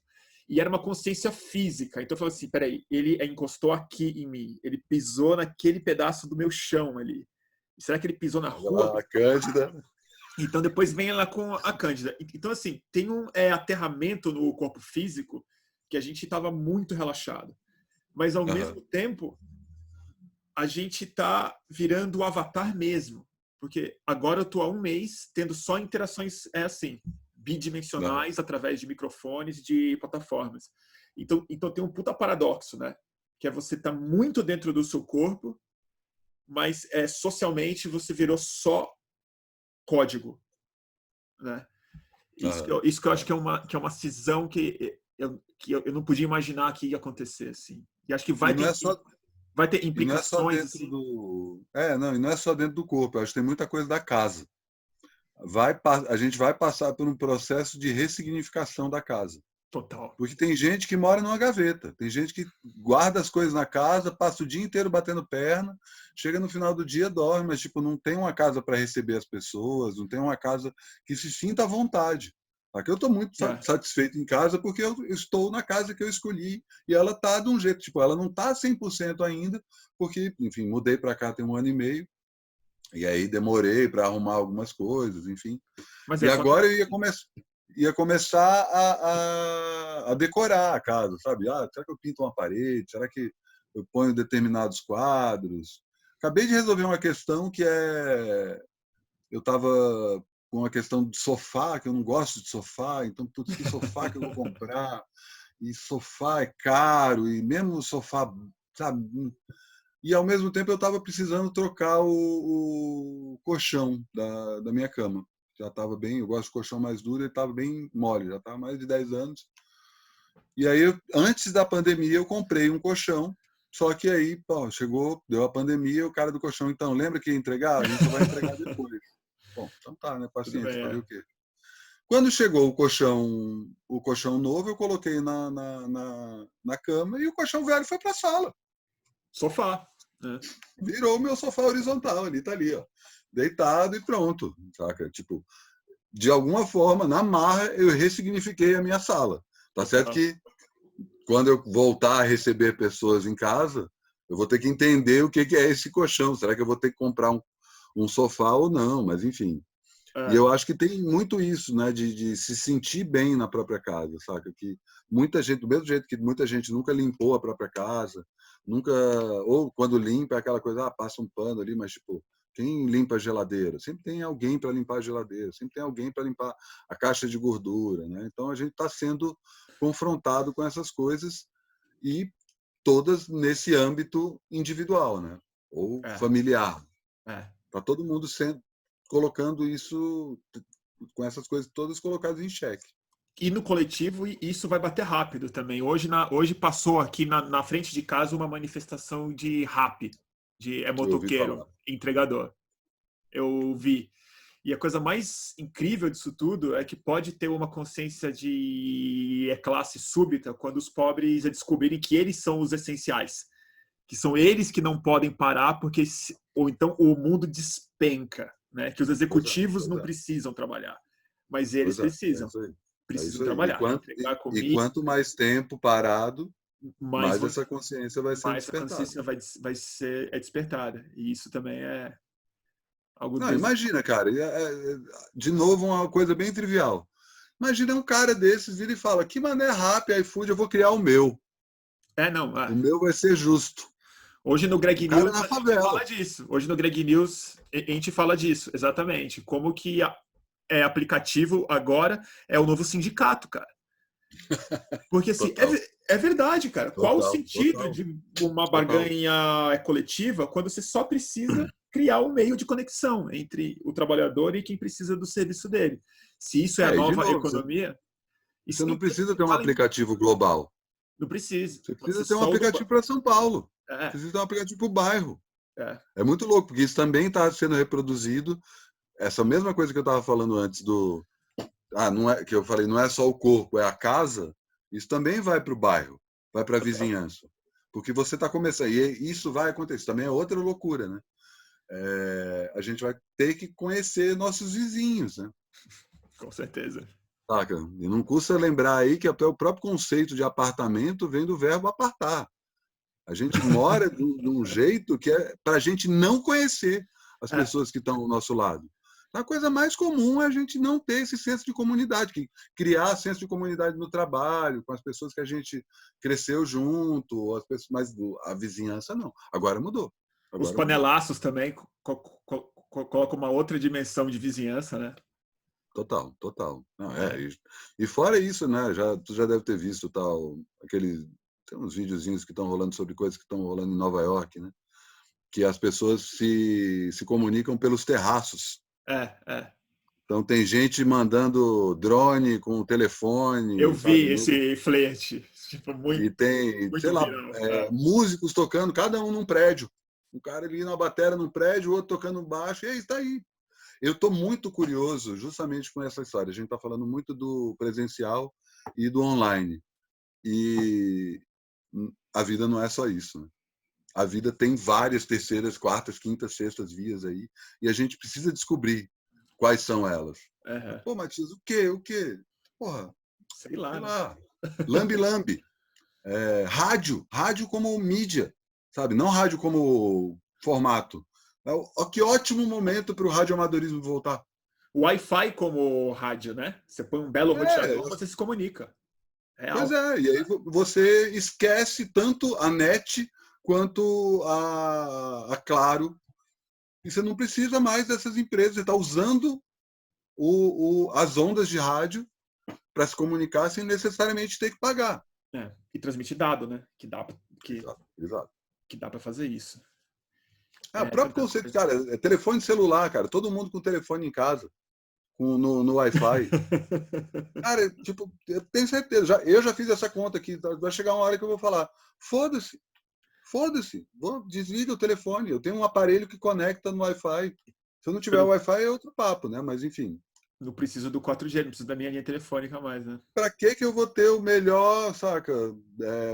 E era uma consciência física. Então eu falei assim, peraí, ele encostou aqui em mim, ele pisou naquele pedaço do meu chão ali. Será que ele pisou na rua? A Cândida. Então depois vem ela com a Cândida. Então assim, tem um aterramento no corpo físico que a gente estava muito relaxado. Mas ao Uhum. mesmo tempo, a gente está virando o avatar mesmo. Porque agora eu estou há um mês tendo só interações assim, Uhum. bidimensionais através de microfones de plataformas. Então tem um puta paradoxo, né? Que é você tá muito dentro do seu corpo, mas socialmente você virou só código, né? Uhum. Isso que eu acho que é uma cisão que eu não podia imaginar que ia acontecer, assim. E acho que E não é só, vai ter e não é só implicações, dentro assim, do. É, não, e não é só dentro do corpo, eu acho que tem muita coisa da casa. A gente vai passar por um processo de ressignificação da casa. total. Porque tem gente que mora numa gaveta, tem gente que guarda as coisas na casa, passa o dia inteiro batendo perna, chega no final do dia dorme, mas tipo não tem uma casa para receber as pessoas, não tem uma casa que se sinta à vontade. Aqui eu estou muito É, satisfeito em casa porque eu estou na casa que eu escolhi e ela está de um jeito, tipo, ela não está 100% ainda, porque, enfim, mudei para cá tem um ano e meio, E aí demorei para arrumar algumas coisas, enfim. Mas E é só. agora eu ia começar a decorar a casa, sabe? Será que eu pinto uma parede? Será que eu ponho determinados quadros? Acabei de resolver uma questão que é... Eu estava com uma questão de sofá, que eu não gosto de sofá, então, putz, que sofá que eu vou comprar? E sofá é caro, e mesmo o sofá, sabe? E ao mesmo tempo eu estava precisando trocar o colchão da minha cama. Já estava bem, eu gosto de colchão mais duro, ele estava bem mole, já estava mais de 10 anos. E aí, antes da pandemia, eu comprei um colchão, só que aí, pô, chegou, deu a pandemia, o cara do colchão, então, lembra que ia entregar? A gente só vai entregar depois. Bom, então tá, né? Tudo Paciência, bem, fazer é. o quê? Quando chegou o colchão novo, eu coloquei na cama e o colchão velho foi para a sala. Sofá, né? Virou o meu sofá horizontal, ele tá ali, ó, deitado e pronto, saca? Tipo, de alguma forma, na marra, eu ressignifiquei a minha sala. Tá certo Total. que quando eu voltar a receber pessoas em casa, eu vou ter que entender o que é esse colchão. Será que eu vou ter que comprar um sofá ou não? Mas, enfim. E É, eu acho que tem muito isso, né, de se sentir bem na própria casa, saca? Que muita gente, do mesmo jeito que muita gente nunca limpou a própria casa, nunca, ou quando limpa é aquela coisa, passa um pano ali, mas tipo, quem limpa a geladeira? Sempre tem alguém para limpar a geladeira, sempre tem alguém para limpar a caixa de gordura, né? Então a gente está sendo confrontado com essas coisas e todas nesse âmbito individual, né? Ou é, familiar. é. Tá todo mundo sendo colocando isso com essas coisas todas colocadas em xeque. E no coletivo, isso vai bater rápido também. Hoje passou aqui na frente de casa uma manifestação de rap, de Eu ouvi motoqueiro, falar. entregador. Eu vi. E a coisa mais incrível disso tudo é que pode ter uma consciência de classe súbita quando os pobres descobrirem que eles são os essenciais, que são eles que não podem parar porque ou então o mundo despenca, né? Que os Pois é, executivos pois não é, precisam trabalhar, mas eles pois é, é precisam, isso aí. É precisam isso aí. E trabalhar, quanto, entregar e comida, quanto mais tempo parado, mais, mais essa consciência vai sendo mais a despertada. consciência vai ser despertada. E isso também é algo Não, imagina, cara, de novo uma coisa bem trivial. Imagina um cara desses vir e fala: que mané rap, iFood, eu vou criar o meu. não. O meu vai ser justo. Hoje no O Greg cara é News na a gente favela. fala disso. Hoje no Greg News a gente fala disso, exatamente. Como que aplicativo agora é o novo sindicato, cara. Porque assim, Total, é verdade, cara. Qual o total, sentido total, de uma total. barganha coletiva quando você só precisa criar um meio de conexão entre o trabalhador e quem precisa do serviço dele? Se isso é a E de nova novo, economia, você isso não não precisa ter um fala em, aplicativo global. não precisa. Você Pode ser precisa ter um só o do aplicativo para São Paulo. é, Precisa ter um aplicativo para o bairro. é, É muito louco, porque isso também está sendo reproduzido. Essa mesma coisa que eu estava falando antes do. Não é, que eu falei, não é só o corpo, é a casa. Isso também vai para o bairro, vai para a total, vizinhança. Porque você está começando. E isso vai acontecer. Também é outra loucura, né? A gente vai ter que conhecer nossos vizinhos, né? com certeza. Saca? E não custa lembrar aí que até o próprio conceito de apartamento vem do verbo apartar. A gente mora de um jeito que é para a gente não conhecer as É, pessoas que estão ao nosso lado. A coisa mais comum é a gente não ter esse senso de comunidade, criar senso de comunidade no trabalho, com as pessoas que a gente cresceu junto, mas a vizinhança não. Agora mudou. os Agora mudou. panelaços também colocam uma outra dimensão de vizinhança, né? Total, total. Não, É. e fora isso, né? Tu já deve ter visto tal, tem uns videozinhos que estão rolando sobre coisas que estão rolando em Nova York, né? Que as pessoas se comunicam pelos terraços. É. Então tem gente mandando drone com o Eu telefone, vi sabe? esse flerte, tipo, E muito, tem, sei muito lá, viral. músicos tocando, cada um num prédio. Um cara ali na bateria num prédio, o outro tocando baixo, e aí está aí. Eu estou muito curioso justamente com essa história. A gente está falando muito do presencial e do online. E a vida não é só isso, né? A vida tem várias terceiras, quartas, quintas, sextas vias aí, e a gente precisa descobrir quais são elas. É, Pô, Matias, o quê? O quê? Porra, sei lá, sei né? lá. Lambe-lambe. Rádio como mídia, sabe? Não rádio como formato. Que ótimo momento para o radioamadorismo voltar. O Wi-Fi como rádio, né? Você põe um belo roteador, você se comunica. Pois Real. é, e aí você esquece tanto a NET quanto a Claro, e você não precisa mais dessas empresas, você está usando as ondas de rádio para se comunicar sem necessariamente ter que pagar. E transmitir dado, né? Exato, exato. Que dá para fazer isso. O próprio conceito, cara, é telefone celular, cara, todo mundo com telefone em casa, no Wi-Fi. Cara, tipo, eu tenho certeza, eu já fiz essa conta aqui, vai chegar uma hora que eu vou falar, foda-se, desliga o telefone, eu tenho um aparelho que conecta no Wi-Fi. Se eu não tiver Wi-Fi é outro papo, né? Mas enfim. Não preciso do 4G, não preciso da minha linha telefônica mais, né? Pra que eu vou ter o melhor, saca?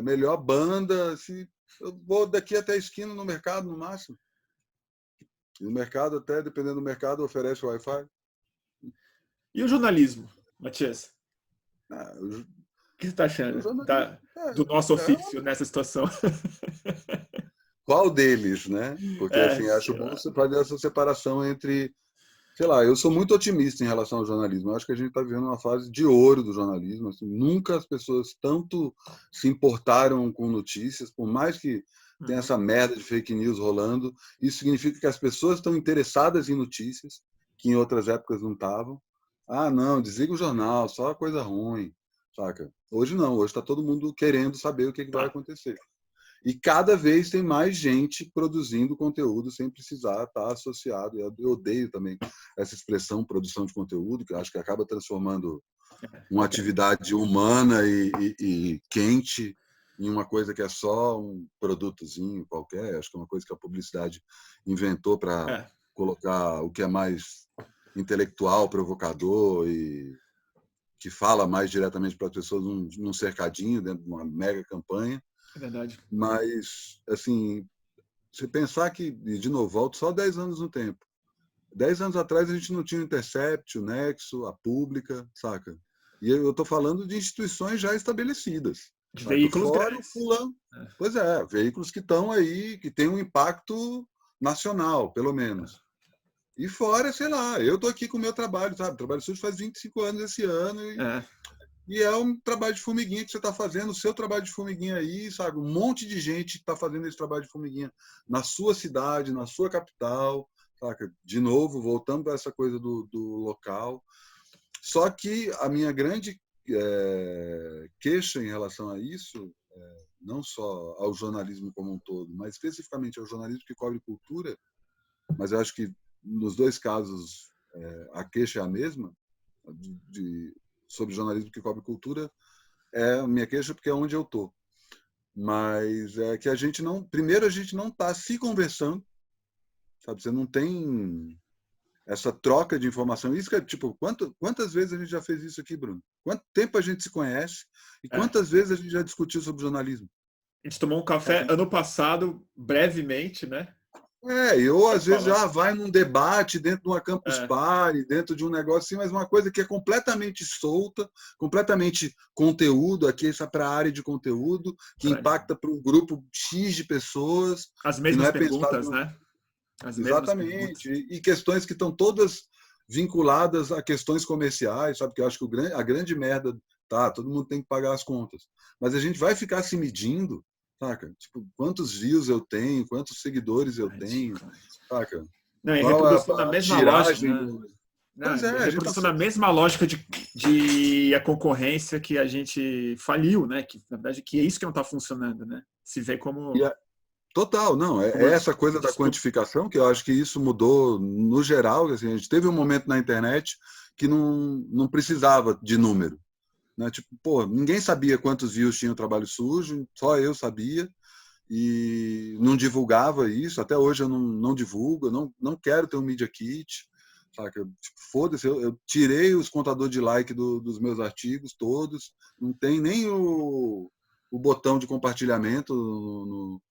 Melhor banda, se eu vou daqui até a esquina no mercado, no máximo. E no mercado, até dependendo do mercado, oferece Wi-Fi. E o jornalismo, Matias? O O que você está achando jornalismo, do nosso ofício nessa situação? Qual deles, né? Porque assim, acho bom você fazer essa separação entre, sei lá, eu sou muito otimista em relação ao jornalismo. Eu acho que a gente está vivendo uma fase de ouro do jornalismo. Assim, nunca as pessoas tanto se importaram com notícias, por mais que tenha essa merda de fake news rolando. Isso significa que as pessoas estão interessadas em notícias, que em outras épocas não estavam. Ah, não, desliga o jornal, só coisa ruim, saca? Hoje não, hoje está todo mundo querendo saber o que vai acontecer. E cada vez tem mais gente produzindo conteúdo sem precisar estar associado. Eu odeio também essa expressão produção de conteúdo, que eu acho que acaba transformando uma atividade humana e quente em uma coisa que é só um produtozinho qualquer. Acho que é uma coisa que a publicidade inventou para colocar o que é mais intelectual, provocador e que fala mais diretamente para as pessoas num cercadinho, dentro de uma mega campanha. É verdade. Mas, assim, você pensar que, de novo, volto só 10 anos no tempo. 10 anos atrás a gente não tinha o Intercept, o Nexo, a Pública, saca? E eu estou falando de instituições já estabelecidas. De Saca? veículos Fora o grandes. fulano. Pois é, veículos que estão aí, que têm um impacto nacional, pelo menos. E fora, sei lá, eu estou aqui com o meu trabalho, sabe? O Trabalho Sujo faz 25 anos esse ano e é um trabalho de formiguinha que você está fazendo, o seu trabalho de formiguinha aí, sabe? Um monte de gente está fazendo esse trabalho de formiguinha na sua cidade, na sua capital, saca? De novo, voltando para essa coisa do local. Só que a minha grande queixa em relação a isso, não só ao jornalismo como um todo, mas especificamente ao jornalismo que cobre cultura, mas eu acho que nos dois casos a queixa é a mesma, sobre jornalismo que cobre cultura, é a minha queixa porque é onde eu estou. Mas é que a gente não. Primeiro, a gente não está se conversando, sabe? Você não tem essa troca de informação. Isso que é tipo, quantas vezes a gente já fez isso aqui, Bruno? Quanto tempo a gente se conhece e quantas vezes a gente já discutiu sobre jornalismo? A gente tomou um café ano passado, brevemente, né? Ou às vezes já vai num debate dentro de uma campus party, dentro de um negócio assim, mas uma coisa que é completamente solta, completamente conteúdo, aqui essa para a área de conteúdo, que impacta para um grupo X de pessoas. As que não mesmas é perguntas, pensado... né? As Exatamente. E questões que estão todas vinculadas a questões comerciais, sabe? Porque eu acho que a grande merda, tá, todo mundo tem que pagar as contas. Mas a gente vai ficar se medindo, saca? Tipo, quantos views eu tenho, quantos seguidores eu tenho, saca? Não, e Qual é reprodução na a mesma lógica, tiragem né? do... Não, Pois é, a gente reprodução na mesma lógica de a concorrência que a gente faliu, né? Que, na verdade, que é isso que não está funcionando, né? Se vê como... Total, não. É essa coisa da quantificação que eu acho que isso mudou no geral. Assim, a gente teve um momento na internet que não precisava de número. Né? Tipo, pô, ninguém sabia quantos views tinha o Trabalho Sujo, só eu sabia. E não divulgava isso. Até hoje eu não divulgo, eu não quero ter um Media Kit. Saca? Tipo, foda-se, eu tirei os contadores de like dos meus artigos todos. Não tem nem o botão de compartilhamento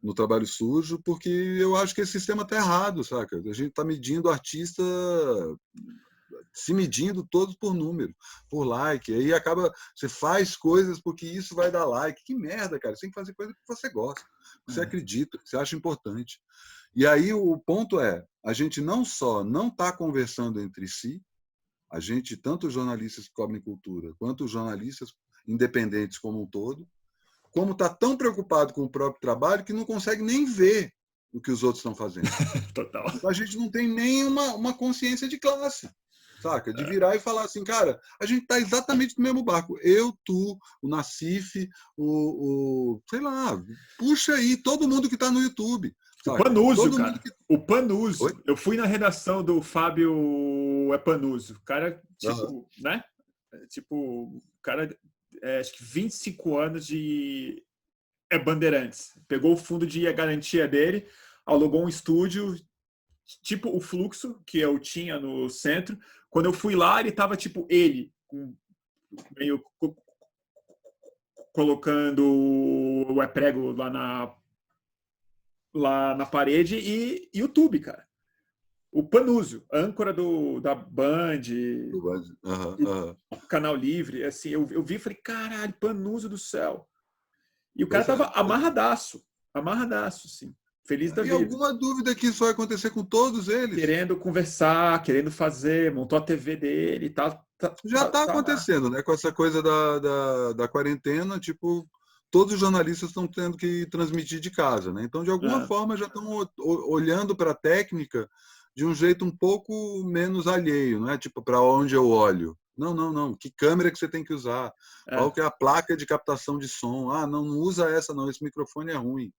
no Trabalho Sujo, porque eu acho que esse sistema está errado, saca? A gente está medindo o artista, se medindo todos por número, por like, aí acaba, você faz coisas porque isso vai dar like. Que merda, cara, você tem que fazer coisa que você gosta, que você acredita, que você acha importante. E aí o ponto é, a gente não só não está conversando entre si, a gente, tanto os jornalistas que cobrem cultura, quanto os jornalistas independentes como um todo, como está tão preocupado com o próprio trabalho que não consegue nem ver o que os outros estão fazendo. Total. Então, a gente não tem nem uma consciência de classe, saca? De virar e falar assim, cara, a gente está exatamente no mesmo barco. Eu, tu, o Nassif, sei lá, puxa aí todo mundo que está no YouTube. O Saca? Panúzio, Todo mundo cara. que... O Oi? Panúzio. Eu fui na redação do Fábio Panúzio. O cara, Uhum. tipo, né? Tipo, o cara, acho que 25 anos de Bandeirantes. Pegou o fundo de garantia dele, alugou um estúdio, tipo o Fluxo, que eu tinha no centro. Quando eu fui lá, ele tava, tipo, ele, meio colocando o prego lá na parede e YouTube, cara. O Panúzio, âncora da Band, Uhum, do uhum. Canal Livre, assim, eu vi e falei, caralho, Panúzio do céu. E o cara Pois é, tava pois é. amarradaço, assim, feliz da E vida. alguma dúvida que isso vai acontecer com todos eles? Querendo conversar, querendo fazer, montou a TV dele, Já está tá lá. acontecendo, né? Com essa coisa da quarentena, tipo, todos os jornalistas estão tendo que transmitir de casa, né? Então, de alguma É, forma, já estão olhando para a técnica de um jeito um pouco menos alheio, não é? Tipo, para onde eu olho? Não, não, não. Que câmera que você tem que usar? Qual é. que é a placa de captação de som? Ah, não, não usa essa, não. Esse microfone é ruim.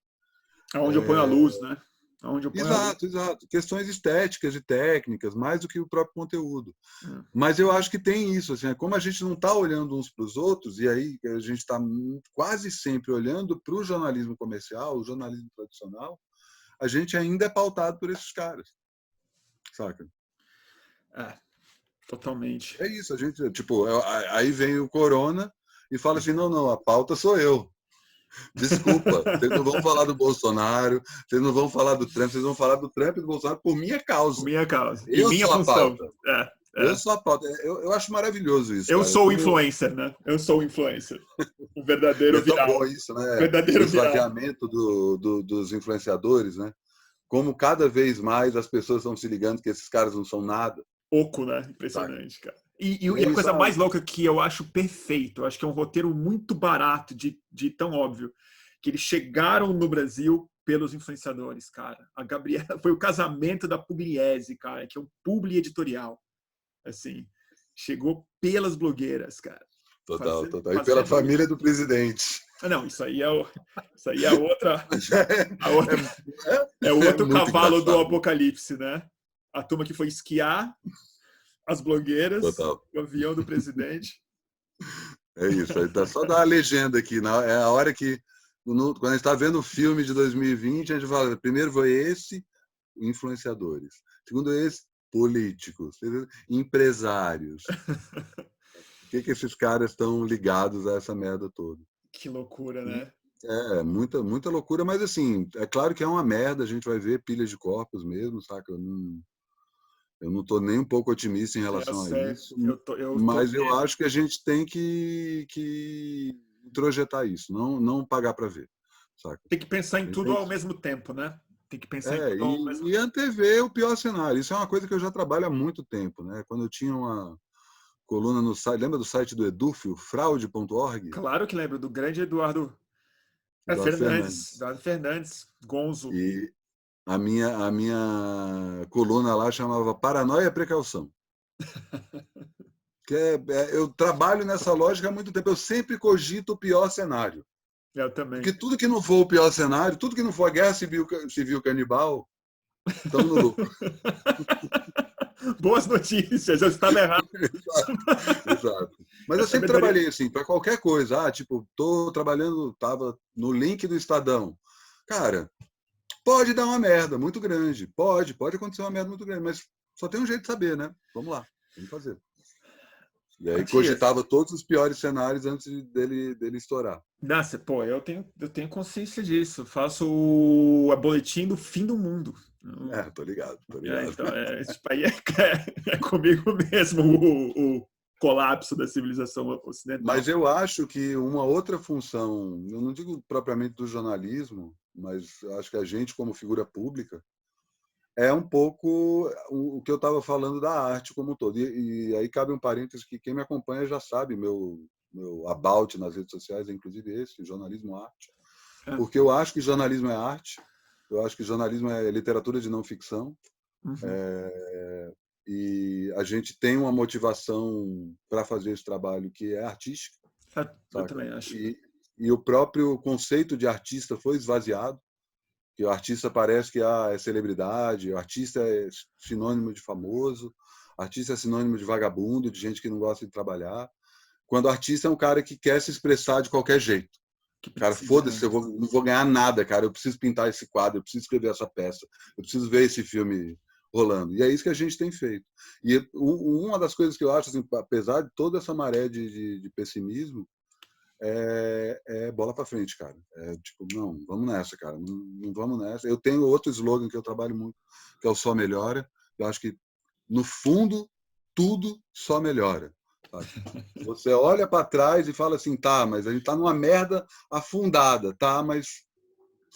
Aonde eu ponho a luz, né? Aonde eu ponho a luz. Exato, exato. Questões estéticas e técnicas, mais do que o próprio conteúdo. É. Mas eu acho que tem isso, assim, como a gente não está olhando uns para os outros, e aí a gente está quase sempre olhando para o jornalismo comercial, o jornalismo tradicional, a gente ainda é pautado por esses caras, saca? É, totalmente. É isso, a gente, tipo, aí vem o Corona e fala assim, não, não, a pauta sou eu. Desculpa, vocês não vão falar do Bolsonaro, vocês não vão falar do Trump, vocês vão falar do Trump e do Bolsonaro por minha Por causa. minha causa. E Eu minha sou a função. pauta. É, Eu é. sou a pauta. Eu acho maravilhoso isso, Eu cara. sou o influencer, né? Eu sou o influencer. O E verdadeiro é tão bom viral. isso, O né? O verdadeiro viral. esvaziamento dos influenciadores, né? Como cada vez mais as pessoas estão se ligando que esses caras não são nada, Oco, né? saca? Impressionante, cara. E E a aí, coisa sabe? mais louca que eu acho perfeito, eu acho que é um roteiro muito barato de tão óbvio, que eles chegaram no Brasil pelos influenciadores, cara. A Gabriela foi o casamento da Pugliese, cara, que é um publi editorial. Assim, chegou pelas blogueiras, cara. Total, total. E pela Fazendo família isso. do presidente. Ah, não, isso aí é outra, a outra é o É outro muito cavalo do engraçado. apocalipse, né? A turma que foi esquiar, as blogueiras, Total. o avião do presidente. É isso. Aí tá só dar a legenda aqui. É a hora que, quando a gente está vendo o filme de 2020, a gente fala: primeiro foi esse, influenciadores. Segundo esse, políticos. Empresários. O que esses caras estão ligados a essa merda toda? Que loucura, né? É, muita, muita loucura, mas assim, é claro que é uma merda, a gente vai ver pilhas de corpos mesmo, saca? Eu não tô nem um pouco otimista em Eu relação a sei, isso, eu tô mas eu mesmo. acho que a gente tem que introjetar isso, não pagar para ver, saca? Tem que pensar em A gente tudo tem ao que, mesmo tempo, né? Tem que pensar em tudo ao mesmo e tempo. antever o pior cenário. Isso é uma coisa que eu já trabalho há muito tempo, né? Quando eu tinha uma coluna no site, lembra do site do Edufio, fraude.org? Claro que lembro do grande Eduardo Fernandes. Eduardo Fernandes, Gonzo. E a minha coluna lá chamava Paranoia e Precaução. Eu trabalho nessa lógica há muito tempo. Eu sempre cogito o pior cenário. Eu também. Porque tudo que não for o pior cenário, tudo que não for a guerra civil canibal, estamos no lucro. Boas notícias, eu estava errado. Exato. Mas A eu sempre sabedoria. trabalhei assim, para qualquer coisa. Tipo, estou trabalhando, estava no link do Estadão. Cara, pode dar uma merda muito grande. Pode acontecer uma merda muito grande, mas só tem um jeito de saber, né? Vamos lá, vamos fazer. E aí Matias, cogitava todos os piores cenários antes dele estourar. nossa, pô, eu tenho consciência disso. Faço o boletim do fim do mundo. Tô ligado, tô É, ligado. então, tipo, aí é comigo mesmo o colapso da civilização ocidental. Mas eu acho que uma outra função, eu não digo propriamente do jornalismo, mas acho que a gente, como figura pública, é um pouco o que eu estava falando da arte como um todo. E aí cabe um parênteses que quem me acompanha já sabe, meu about nas redes sociais é inclusive esse, jornalismo arte. É. Porque eu acho que jornalismo é arte, eu acho que jornalismo é literatura de não ficção, Uhum. e a gente tem uma motivação para fazer esse trabalho que é artística, Eu saca? também acho. E o próprio conceito de artista foi esvaziado, que o artista parece que é celebridade, o artista é sinônimo de famoso, artista é sinônimo de vagabundo, de gente que não gosta de trabalhar, quando o artista é um cara que quer se expressar de qualquer jeito. Que Cara, precisa, foda-se, né? não vou ganhar nada, cara. Eu preciso pintar esse quadro, eu preciso escrever essa peça, eu preciso ver esse filme rolando. E é isso que a gente tem feito. E uma das coisas que eu acho, assim, apesar de toda essa maré de pessimismo, é bola para frente, cara. É tipo, não, vamos nessa, cara. Não, não vamos nessa. Eu tenho outro slogan que eu trabalho muito, que é o Só Melhora. Eu acho que, no fundo, tudo só melhora. Sabe? Você olha para trás e fala assim, tá, mas a gente tá numa merda afundada, tá, mas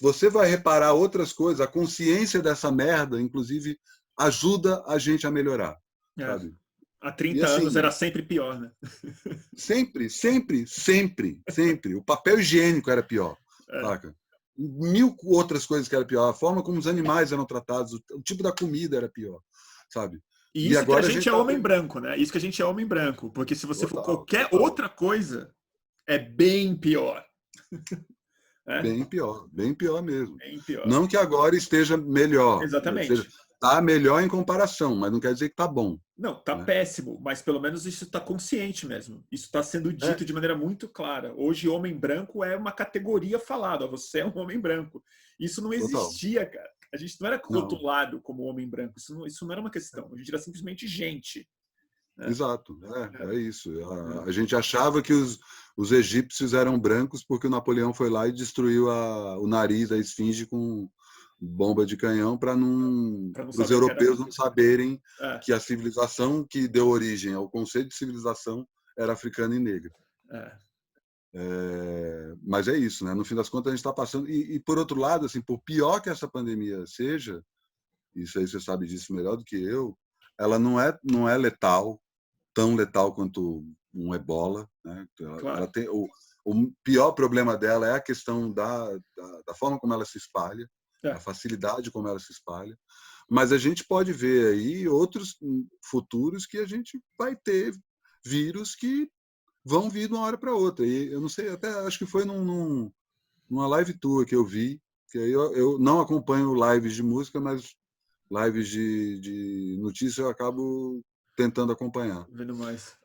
você vai reparar outras coisas, a consciência dessa merda, inclusive, ajuda a gente a melhorar, É. sabe? Há E 30 anos assim, era sempre pior, né? sempre, sempre, sempre, sempre. O papel higiênico era pior, É. saca? Mil outras coisas que era pior. A forma como os animais eram tratados, o tipo da comida era pior, sabe? E E isso que a agora a gente gente é tá homem vendo. branco, né? Isso que a gente é homem branco. Porque se você for Total, qualquer total. outra coisa, é bem pior. Né? Bem pior mesmo. Bem pior. Não que agora esteja melhor, esteja, Exatamente. tá melhor em comparação, mas não quer dizer que tá bom, Não, tá né? péssimo, mas pelo menos isso está consciente mesmo. Isso está sendo É, dito de maneira muito clara. Hoje, homem branco é uma categoria falada. Ó, você é um homem branco. Isso não total. existia, cara. A gente não era Não, rotulado como homem branco. Isso não era uma questão. A gente era simplesmente gente. Né? exato, é É, isso. é, A gente achava que os egípcios eram brancos porque o Napoleão foi lá e destruiu o nariz da esfinge com bomba de canhão para para não os saber que era. europeus não saberem É, que a civilização que deu origem ao conceito de civilização era africana e negra. é, Mas é isso, né? No fim das contas, a gente está passando. E, por outro lado, assim, por pior que essa pandemia seja, isso aí você sabe disso melhor do que eu, ela não é letal, tão letal quanto um ebola. Né? Ela claro. tem, o pior problema dela é a questão da forma como ela se espalha, a É. facilidade como ela se espalha. Mas a gente pode ver aí outros futuros que a gente vai ter vírus que vão vir de uma hora para outra. E eu não sei, até acho que foi numa live tour que eu vi, que aí eu não acompanho lives de música, mas lives de notícia eu acabo tentando acompanhar. Vendo mais.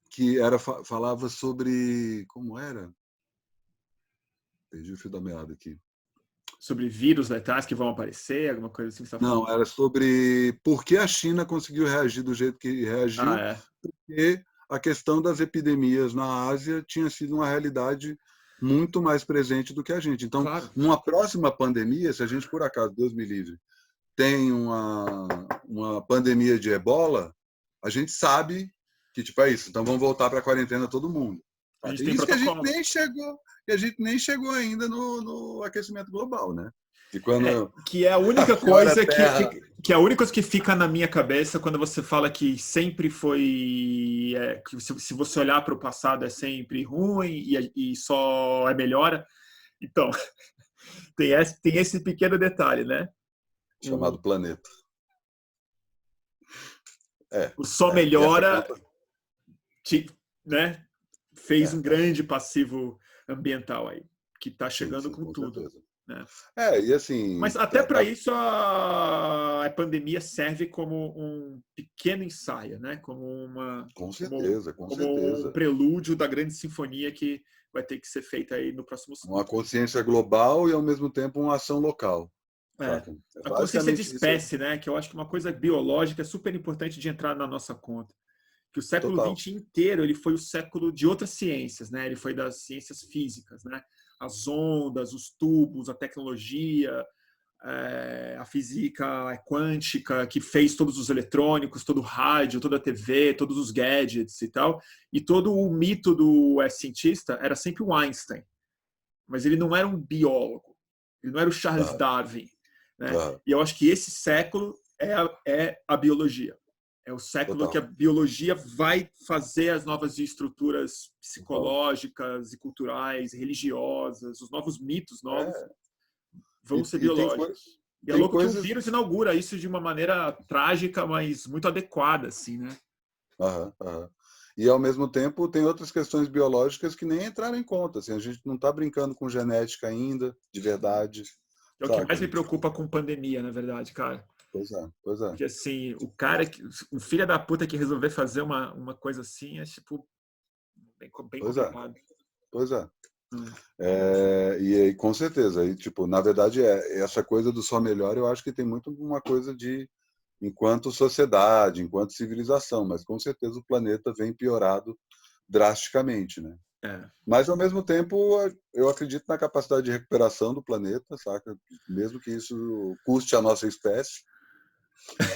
Que falava sobre. Como era? Perdi o fio da meada aqui. Sobre vírus letais que vão aparecer, alguma coisa assim que você está Não, falando? era sobre por que a China conseguiu reagir do jeito que Ah, reagiu, é. porque a questão das epidemias na Ásia tinha sido uma realidade muito mais presente do que a gente. Então, Claro. numa próxima pandemia, se a gente, por acaso, Deus me livre, tem uma pandemia de ebola, a gente sabe que tipo é isso. Então vamos voltar para a quarentena todo mundo. A gente Saca? tem Isso que a gente protocolo. nem chegou, que a gente nem chegou ainda no aquecimento global, né? E É, quando que é a única agora a coisa Terra, que é a única coisa que fica na minha cabeça quando você fala que sempre foi. Que se você olhar para o passado é sempre ruim e só é melhora. Então, tem esse pequeno detalhe, né? chamado O, planeta, o só e essa melhora, conta, te, né? Fez um é, grande passivo ambiental aí, que está sim, chegando sim, com com tudo. certeza. Né? E assim, Mas até para isso a pandemia serve como um pequeno ensaio, né? com Como um certeza. prelúdio da grande sinfonia que vai ter que ser feita aí no próximo Uma ciclo. consciência global e ao mesmo tempo uma ação local, É. saca? É A consciência de basicamente isso, espécie, né? Que eu acho que uma coisa biológica é super importante de entrar na nossa conta. Que o século total. XX inteiro ele foi o século de outras ciências, né? Ele foi das ciências físicas, né? As ondas, os tubos, a tecnologia, a física quântica que fez todos os eletrônicos, todo o rádio, toda a TV, todos os gadgets e tal. E todo o mito do cientista era sempre o Einstein. Mas ele não era um biólogo. Ele não era o Charles Aham. Darwin. né? Aham. E eu acho que esse século é a biologia. É o século que a Total. biologia vai fazer as novas estruturas Total. psicológicas e culturais, religiosas, os novos mitos novos É, vão ser e tem, coi- biológicos. E é tem louco que o coisas. vírus inaugura isso de uma maneira trágica, mas muito adequada, assim, né? Aham, aham. E, ao mesmo tempo, tem outras questões biológicas que nem entraram em conta. Assim, a gente não está brincando com genética ainda, de verdade, É o que mais saca? me preocupa com pandemia, na verdade, cara. Pois é, pois é, Porque, assim, o filho da puta que resolver fazer uma coisa assim é, tipo, bem pois é, complicado. pois é. Hum. E aí, com certeza, aí, tipo, na verdade, essa coisa do só melhor, eu acho que tem muito uma coisa de enquanto sociedade, enquanto civilização, mas com certeza o planeta vem piorado drasticamente, né? É. Mas, ao mesmo tempo, eu acredito na capacidade de recuperação do planeta, saca? Mesmo que isso custe a nossa espécie,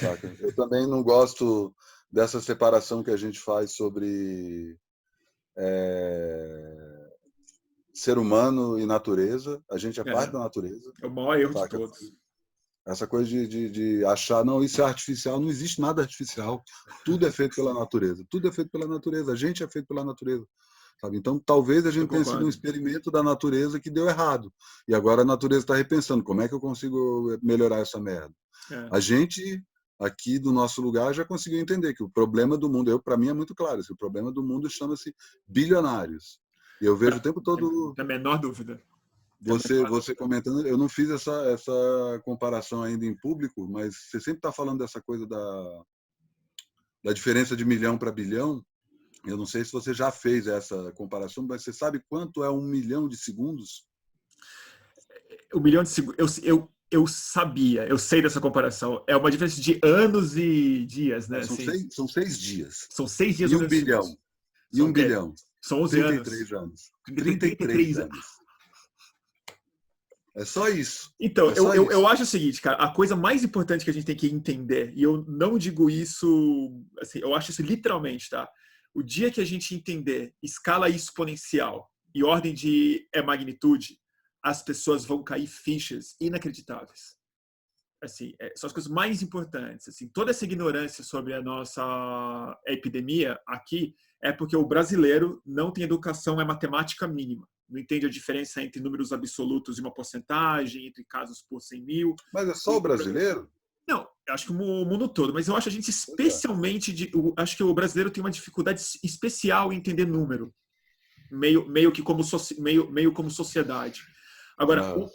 saca? Eu também não gosto dessa separação que a gente faz sobre ser humano e natureza. A gente é parte É. da natureza, É o maior erro de saca? todos. Essa coisa de achar, não, isso é artificial, não existe nada artificial. Tudo é feito pela natureza. Tudo é feito pela natureza. A gente é feito pela natureza. Sabe? Então, talvez a Eu gente tenha sido um concordo. experimento da natureza que deu errado. E agora a natureza está repensando como é que eu consigo melhorar essa merda. É. A gente, aqui do nosso lugar, já conseguiu entender que o problema do mundo, para mim é muito claro, o problema do mundo chama-se bilionários. E eu vejo o tempo Não todo tem a menor dúvida. Tem a você, menor você dúvida. comentando, eu não fiz essa comparação ainda em público, mas você sempre está falando dessa coisa da diferença de milhão para bilhão. Eu não sei se você já fez essa comparação, mas você sabe quanto é 1 milhão de segundos? O milhão de segundos. Eu sabia, eu sei dessa comparação. É uma diferença de anos e dias, né? São Assim, 6 dias. são 6 dias E um um milhão de bilhão. segundos. E São o um quê? bilhão. São 11 anos. 33 anos. Trinta trinta e e três três. anos. É só isso. Então, É só eu isso. acho o seguinte, cara, a coisa mais importante que a gente tem que entender, e eu não digo isso, assim, eu acho isso literalmente, tá? O dia que a gente entender escala exponencial e ordem de magnitude, as pessoas vão cair fichas inacreditáveis. Assim, são as coisas mais importantes. Assim, toda essa ignorância sobre a nossa epidemia aqui é porque o brasileiro não tem educação, é matemática mínima. Não entende a diferença entre números absolutos e uma porcentagem, entre casos por 100 mil. Mas é só o brasileiro? Não, eu acho que o mundo todo, mas eu acho a gente Pois é. especialmente, eu acho que o brasileiro tem uma dificuldade especial em entender número, meio que como, meio como sociedade. Agora, Aham.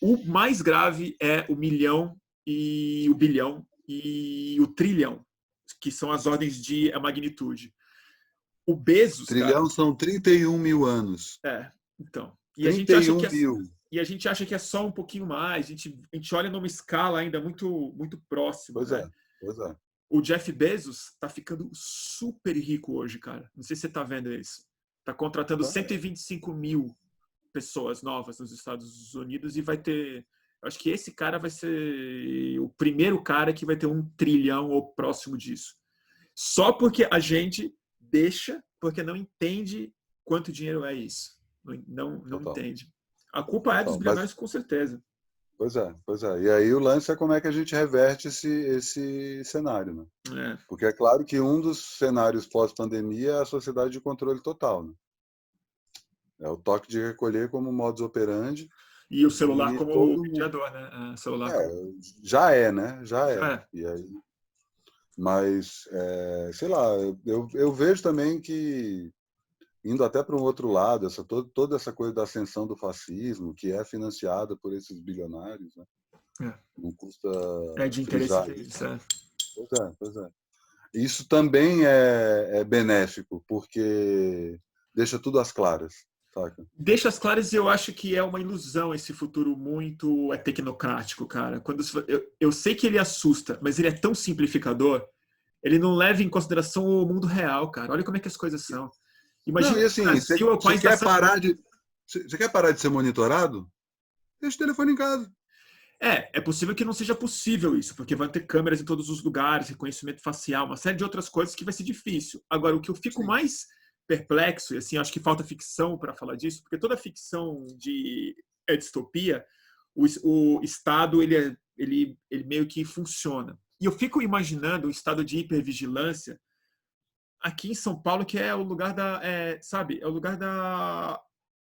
o mais grave é o milhão e o bilhão e o trilhão, que são as ordens de magnitude. O Bezos, cara, Trilhão são 31 mil anos. então. E a gente trinta e acha um que mil. é só um pouquinho mais. A gente olha numa escala ainda muito próxima, Pois né? é, pois é. O Jeff Bezos tá ficando super rico hoje, cara. Não sei se você tá vendo isso. Tá contratando Tá. 125 mil pessoas novas nos Estados Unidos e vai ter. Eu acho que esse cara vai ser o primeiro cara que vai ter 1 trilhão ou próximo disso. Só porque a gente deixa, porque não entende quanto dinheiro é isso. Não Total, entende. A culpa é dos total. Mas, bilionários, com certeza. pois é, pois é. E aí o lance é como é que a gente reverte esse cenário, né? É. Porque é claro que um dos cenários pós-pandemia é a sociedade de controle total, né? É o toque de recolher como modus operandi E o celular e como todo mundo. mediador, né? Celular É, como. já é, né? Já Já é. é. E aí, mas, sei lá, eu vejo também que, indo até para um outro lado, toda essa coisa da ascensão do fascismo, que é financiada por esses bilionários, né? É, Não custa é de interesse frisar deles. isso. É. Pois é, pois é. Isso também é benéfico, porque deixa tudo às claras, saca? Deixa as claras e eu acho que é uma ilusão esse futuro muito tecnocrático, cara. Eu sei que ele assusta, mas ele é tão simplificador, ele não leva em consideração o mundo real, cara. Olha como é que as coisas são. Não, Imagina e que o assim, Brasil é o país da. você quer parar de ser monitorado? Deixa o telefone em casa. É possível que não seja possível isso, porque vai ter câmeras em todos os lugares, reconhecimento facial, uma série de outras coisas que vai ser difícil. Agora, o que eu fico Sim. mais perplexo, e assim, acho que falta ficção para falar disso, porque toda ficção de distopia, o Estado ele é ele meio que funciona. E eu fico imaginando o estado de hipervigilância aqui em São Paulo, que é o lugar sabe, é o lugar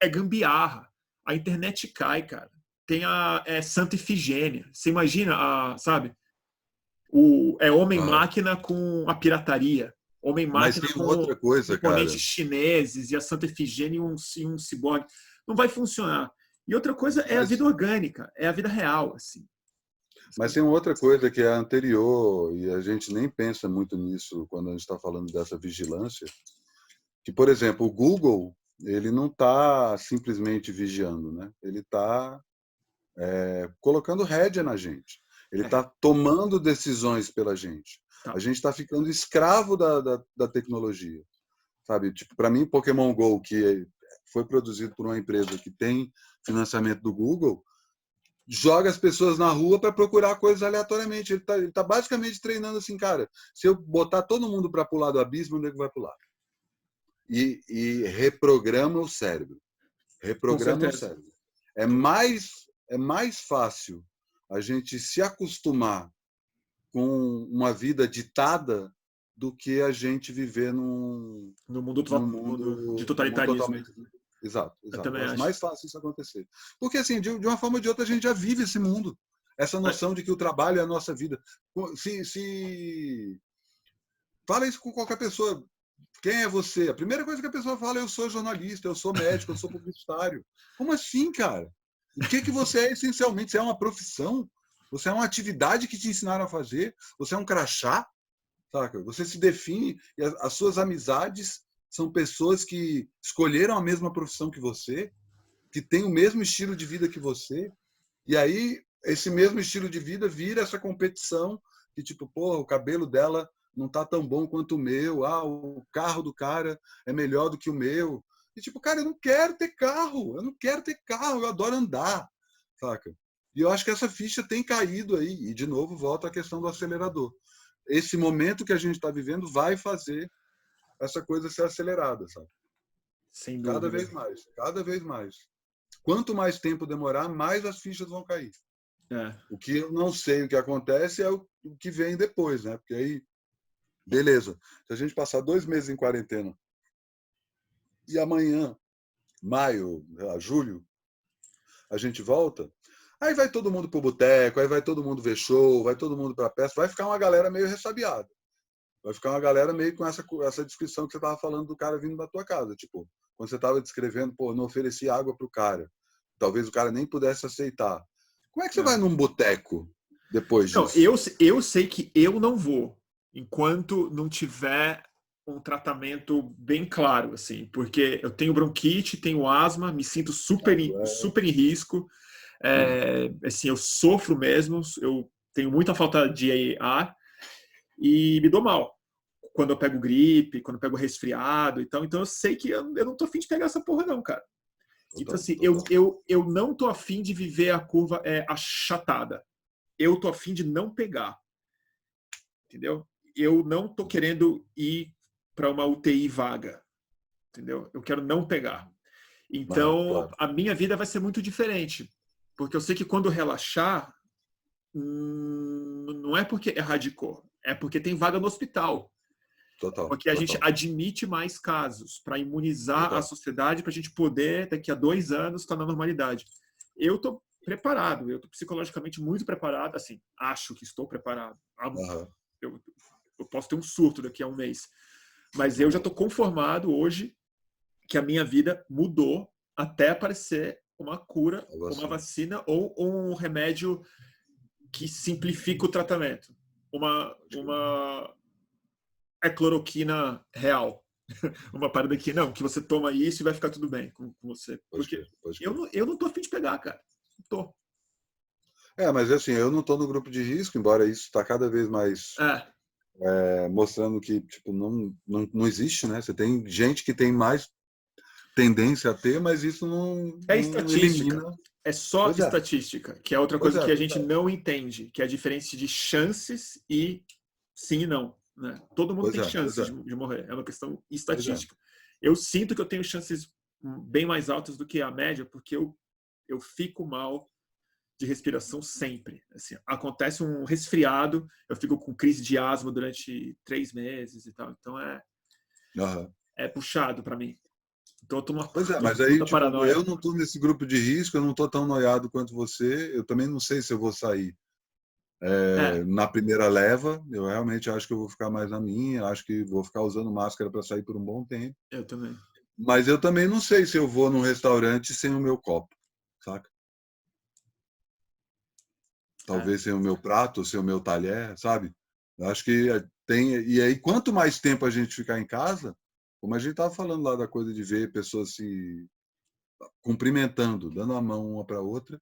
é gambiarra. A internet cai, cara. Tem a Santa Ifigênia. Você imagina, sabe? É homem-máquina com a pirataria. Mas Homem-máquina tem com outra coisa, componentes cara. chineses e a Santa Efigênia e um ciborgue. Não vai funcionar. E outra coisa é a Mas, vida orgânica, é a vida real, assim. mas tem outra coisa que é anterior, e a gente nem pensa muito nisso quando a gente está falando dessa vigilância, que, por exemplo, o Google, ele não está simplesmente vigiando, né? Ele está colocando rédea na gente. Ele está tomando decisões pela gente. A Tá. gente está ficando escravo da tecnologia, sabe? Tipo, para mim, Pokémon Go, que foi produzido por uma empresa que tem financiamento do Google, joga as pessoas na rua para procurar coisas aleatoriamente. Ele tá basicamente treinando assim, cara, se eu botar todo mundo para pular do abismo, onde é que vai pular? E reprograma o cérebro. Com Reprograma o certeza. cérebro. É mais fácil a gente se acostumar com uma vida ditada do que a gente viver No num mundo de mundo totalitarismo. totalmente. Exato, Eu exato. também Eu acho acho. mais fácil isso acontecer. Porque, assim, de uma forma ou de outra, a gente já vive esse mundo. Essa noção de que o trabalho é a nossa vida. Se fala isso com qualquer pessoa. Quem é você? A primeira coisa que a pessoa fala é: eu sou jornalista, eu sou médico, eu sou publicitário. Como assim, cara? O que você é essencialmente? Você é uma profissão? Você é uma atividade que te ensinaram a fazer? Você é um crachá? Saca? Você se define e as suas amizades são pessoas que escolheram a mesma profissão que você, que têm o mesmo estilo de vida que você, e aí esse mesmo estilo de vida vira essa competição que tipo, pô, o cabelo dela não tá tão bom quanto o meu, o carro do cara é melhor do que o meu. E tipo, cara, eu não quero ter carro, eu adoro andar, saca? E eu acho que essa ficha tem caído aí, e de novo volta à questão do acelerador. Esse momento que a gente está vivendo vai fazer essa coisa ser acelerada, sabe? Sem Cada dúvida. vez mais, cada vez mais. Quanto mais tempo demorar, mais as fichas vão cair. É. O que eu não sei o que acontece é o que vem depois, né? Porque aí, beleza. Se a gente passar 2 meses em quarentena e amanhã, maio, julho, a gente volta, aí vai todo mundo pro boteco, aí vai todo mundo ver show, vai todo mundo pra peça, vai ficar uma galera meio ressabiada. Vai ficar uma galera meio com essa descrição que você estava falando do cara vindo da tua casa. Tipo, quando você estava descrevendo, pô, não ofereci água pro cara. Talvez o cara nem pudesse aceitar. Como é que você vai É. num boteco depois Não, disso? eu sei que eu não vou enquanto não tiver um tratamento bem claro, assim, porque eu tenho bronquite, tenho asma, me sinto super em risco, assim, eu sofro mesmo, eu tenho muita falta de ar e me dou mal quando eu pego gripe, quando eu pego resfriado, então eu sei que eu não tô afim de pegar essa porra não, cara. Então, Total, assim, total. eu não tô afim de viver a curva achatada. Eu tô afim de não pegar, entendeu? Eu não tô querendo ir para uma UTI vaga, entendeu? Eu quero não pegar. Então, Claro. a minha vida vai ser muito diferente, porque eu sei que quando relaxar, não é porque é hardcore, é porque tem vaga no hospital. Total, Porque a gente total, admite mais casos para imunizar a total. sociedade, para a gente poder, daqui a 2 anos, estar na normalidade. Eu estou preparado, eu estou psicologicamente muito preparado, assim, acho que estou preparado. Aham, Eu, eu posso ter um surto daqui a um mês, mas eu já aham. estou conformado hoje que a minha vida mudou até aparecer uma cura, Algo uma assim. vacina ou um remédio que simplifica o tratamento. Uma cloroquina real. Uma parada que não, que você toma isso e vai ficar tudo bem com você. Pode Porque crer, pode crer. eu não tô afim de pegar, cara. Não tô. Mas assim, eu não estou no grupo de risco, embora isso está cada vez mais É, mostrando que tipo, não existe, né? Você tem gente que tem mais tendência a ter, mas isso é não elimina. estatística. É só Pois é, estatística, que é outra pois coisa é, que a pois gente é, não entende, que é a diferença de chances e sim e não. Né? Todo mundo pois tem é, pois chances é, de morrer. É uma questão pois é. estatística. Eu sinto que eu tenho chances bem mais altas do que a média, porque eu fico mal de respiração sempre. Assim, acontece um resfriado, eu fico com crise de asma durante 3 meses e tal. Então Aham. é puxado para mim. Então eu tô numa Pois é, mas aí, puta tipo, eu paranoia. não tô nesse grupo de risco, eu não tô tão noiado quanto você, eu também não sei se eu vou sair É, na primeira leva, eu realmente acho que eu vou ficar mais na minha, acho que vou ficar usando máscara para sair por um bom tempo, eu também. mas eu também não sei se eu vou num restaurante sem o meu copo, saca? É, Talvez sem o meu prato, sem o meu talher, sabe? Eu acho que tem. E aí, quanto mais tempo a gente ficar em casa, como a gente estava falando lá da coisa de ver pessoas se cumprimentando, dando a mão uma para outra,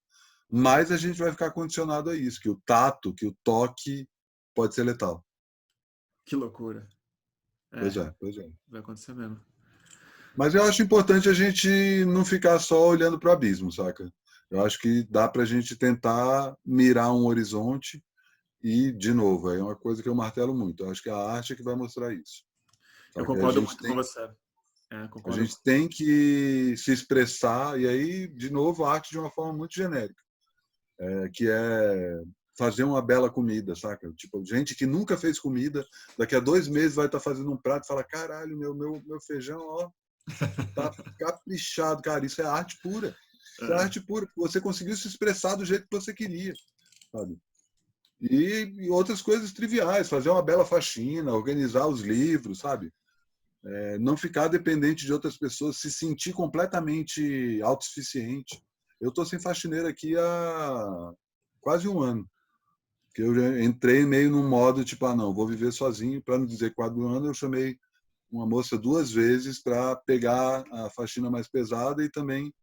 mais a gente vai ficar condicionado a isso, que o tato, que o toque pode ser letal. que loucura. Pois É, é, pois é. vai acontecer mesmo. Mas eu acho importante a gente não ficar só olhando para o abismo, saca? Eu acho que dá para a gente tentar mirar um horizonte e, de novo, é uma coisa que eu martelo muito. Eu acho que a arte é que vai mostrar isso. Eu Saca? concordo muito com você. É, A concordo. gente tem que se expressar, e aí, de novo, a arte de uma forma muito genérica, que é fazer uma bela comida, saca? Tipo, gente que nunca fez comida, daqui a 2 meses vai estar fazendo um prato e fala: caralho, meu feijão, ó, tá caprichado, cara. Isso é arte pura. Isso é É, arte pura. Você conseguiu se expressar do jeito que você queria, sabe? E outras coisas triviais, fazer uma bela faxina, organizar os livros, sabe? Não ficar dependente de outras pessoas, se sentir completamente autossuficiente. Eu estou sem faxineira aqui há quase um ano, que eu já entrei meio num modo tipo, não, vou viver sozinho, para não dizer quase um ano, eu chamei uma moça 2 vezes para pegar a faxina mais pesada e também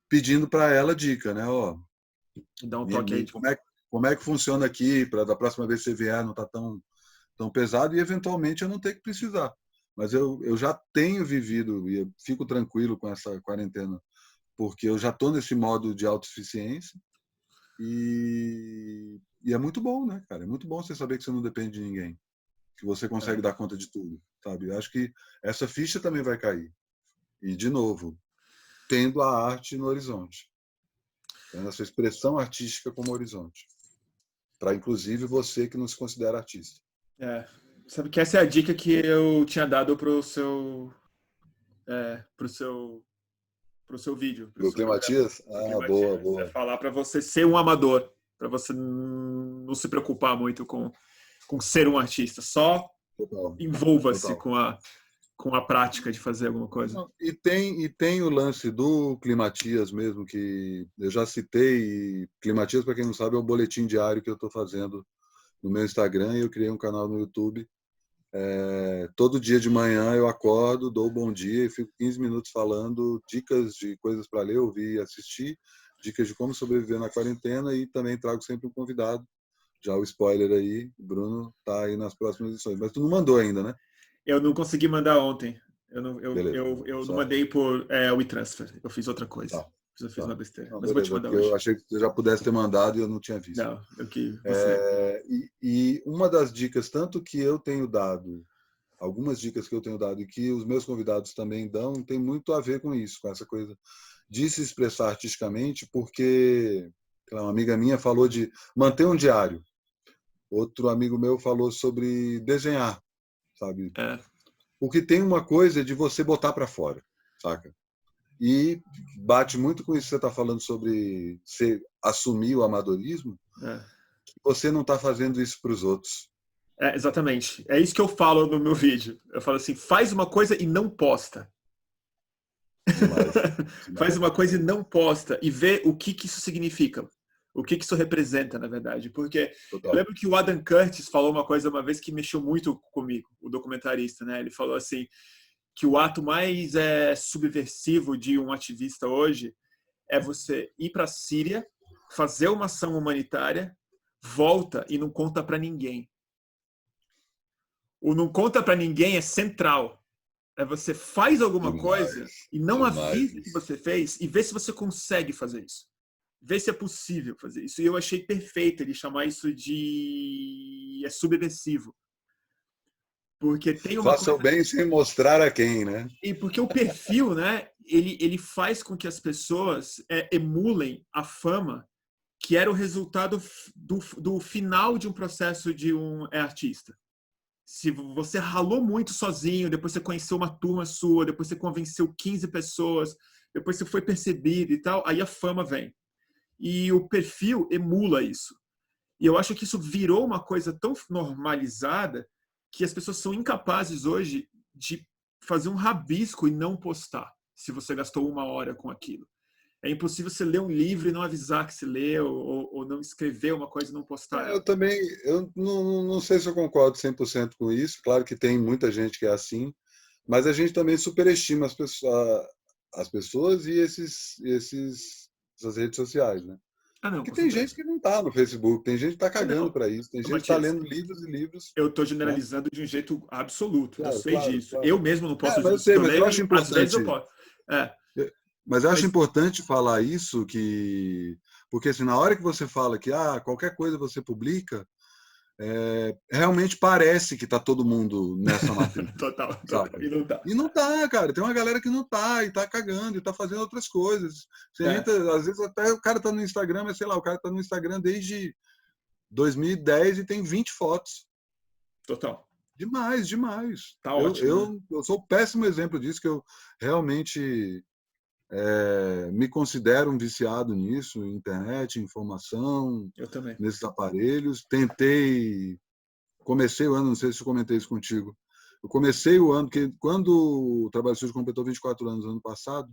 pedindo para ela dica, né? Ó, dá um toque aí. como é que funciona aqui, para da próxima vez que você vier não tá tão pesado e eventualmente eu não ter que precisar. Mas eu já tenho vivido e eu fico tranquilo com essa quarentena, porque eu já estou nesse modo de autossuficiência e é muito bom, né, cara? É muito bom você saber que você não depende de ninguém, que você consegue É. dar conta de tudo, sabe? Eu acho que essa ficha também vai cair. E, de novo, tendo a arte no horizonte, tendo essa expressão artística como horizonte, para inclusive você que não se considera artista. É. Sabe que essa é a dica que eu tinha dado pro seu, pro seu vídeo, pro Pro seu programa, Climatias? pro Ah, boa, Climatias. É boa. falar para você ser um amador, para você não se preocupar muito com ser um artista. Só Total, envolva-se total. com a prática de fazer alguma coisa. Não, e tem o lance do Climatias mesmo, que eu já citei. Climatias, para quem não sabe, é o boletim diário que eu estou fazendo no meu Instagram e eu criei um canal no YouTube. Todo dia de manhã eu acordo, dou o bom dia e fico 15 minutos falando dicas de coisas para ler, ouvir e assistir, dicas de como sobreviver na quarentena e também trago sempre um convidado. Já o spoiler aí, o Bruno tá aí nas próximas edições. Mas tu não mandou ainda, né? Eu não consegui mandar ontem. Beleza. Eu não Só. mandei por WeTransfer. Eu fiz outra coisa. Tá, Eu fiz uma tá. besteira. Não, Mas eu vou te beleza, mandar porque eu hoje. achei que você já pudesse ter mandado e eu não tinha visto. Não, eu que você. E uma das dicas, tanto que eu tenho dado, algumas dicas que eu tenho dado e que os meus convidados também dão, tem muito a ver com isso, com essa coisa de se expressar artisticamente, porque uma amiga minha falou de manter um diário, outro amigo meu falou sobre desenhar, sabe? É, Porque tem uma coisa de você botar para fora, saca? E bate muito com isso que você está falando sobre assumir o amadorismo, é. que você não está fazendo isso para os outros. Exatamente. É isso que eu falo no meu vídeo. Eu falo assim: faz uma coisa e não posta. Demais. Faz Demais. uma coisa e não posta. E vê o que isso significa. O que isso representa, na verdade. Porque eu Total. lembro que o Adam Curtis falou uma coisa uma vez que mexeu muito comigo, o documentarista, né? Ele falou assim: que o ato mais subversivo de um ativista hoje é você ir para a Síria, fazer uma ação humanitária, volta e não conta para ninguém. O não conta para ninguém é central. É você faz alguma coisa Demais. e não Demais avisa que isso. você fez e vê se você consegue fazer isso. Vê se é possível fazer isso. E eu achei perfeito ele chamar isso de subversivo. Porque tem uma Faça o coisa. bem sem mostrar a quem, né? E porque o perfil, né, ele faz com que as pessoas emulem a fama que era o resultado do final de um processo de um artista. Se você ralou muito sozinho, depois você conheceu uma turma sua, depois você convenceu 15 pessoas, depois você foi percebido e tal, aí a fama vem. E o perfil emula isso. E eu acho que isso virou uma coisa tão normalizada que as pessoas são incapazes hoje de fazer um rabisco e não postar, se você gastou 1 hora com aquilo. É impossível você ler um livro e não avisar que você leu, ou não escrever uma coisa e não postar Eu ela. também, eu não sei se eu concordo 100% com isso. Claro que tem muita gente que é assim, mas a gente também superestima as pessoas e essas redes sociais, né? Ah, não, Porque com tem gente certeza. que não está no Facebook, tem gente que está Ah, cagando não. para isso, tem Ô, gente que está Matias, lendo livros e livros, eu estou né? generalizando de um jeito absoluto. Eu Claro, sei claro, disso. Eu claro. mesmo não É, posto mas eu livros sei, que eu mas eu acho leio. Às vezes eu importante. posto. É, Mas eu acho mas importante falar isso, porque assim, na hora que você fala que qualquer coisa você publica, realmente parece que está todo mundo nessa matrix, total, total. sabe? E não dá. E não tá, cara. Tem uma galera que não tá, e tá cagando, e tá fazendo outras coisas. Você É, entra, às vezes até o cara tá no Instagram, mas sei lá, o cara tá no Instagram desde 2010 e tem 20 fotos. total. Demais, demais. Tá Eu, ótimo, né? eu, eu sou um péssimo exemplo disso, que eu realmente me considero um viciado nisso, em internet, informação, Eu também. nesses aparelhos. Comecei o ano, não sei se eu comentei isso contigo. Eu comecei o ano, porque quando o Trabalho Sujo completou 24 anos ano passado,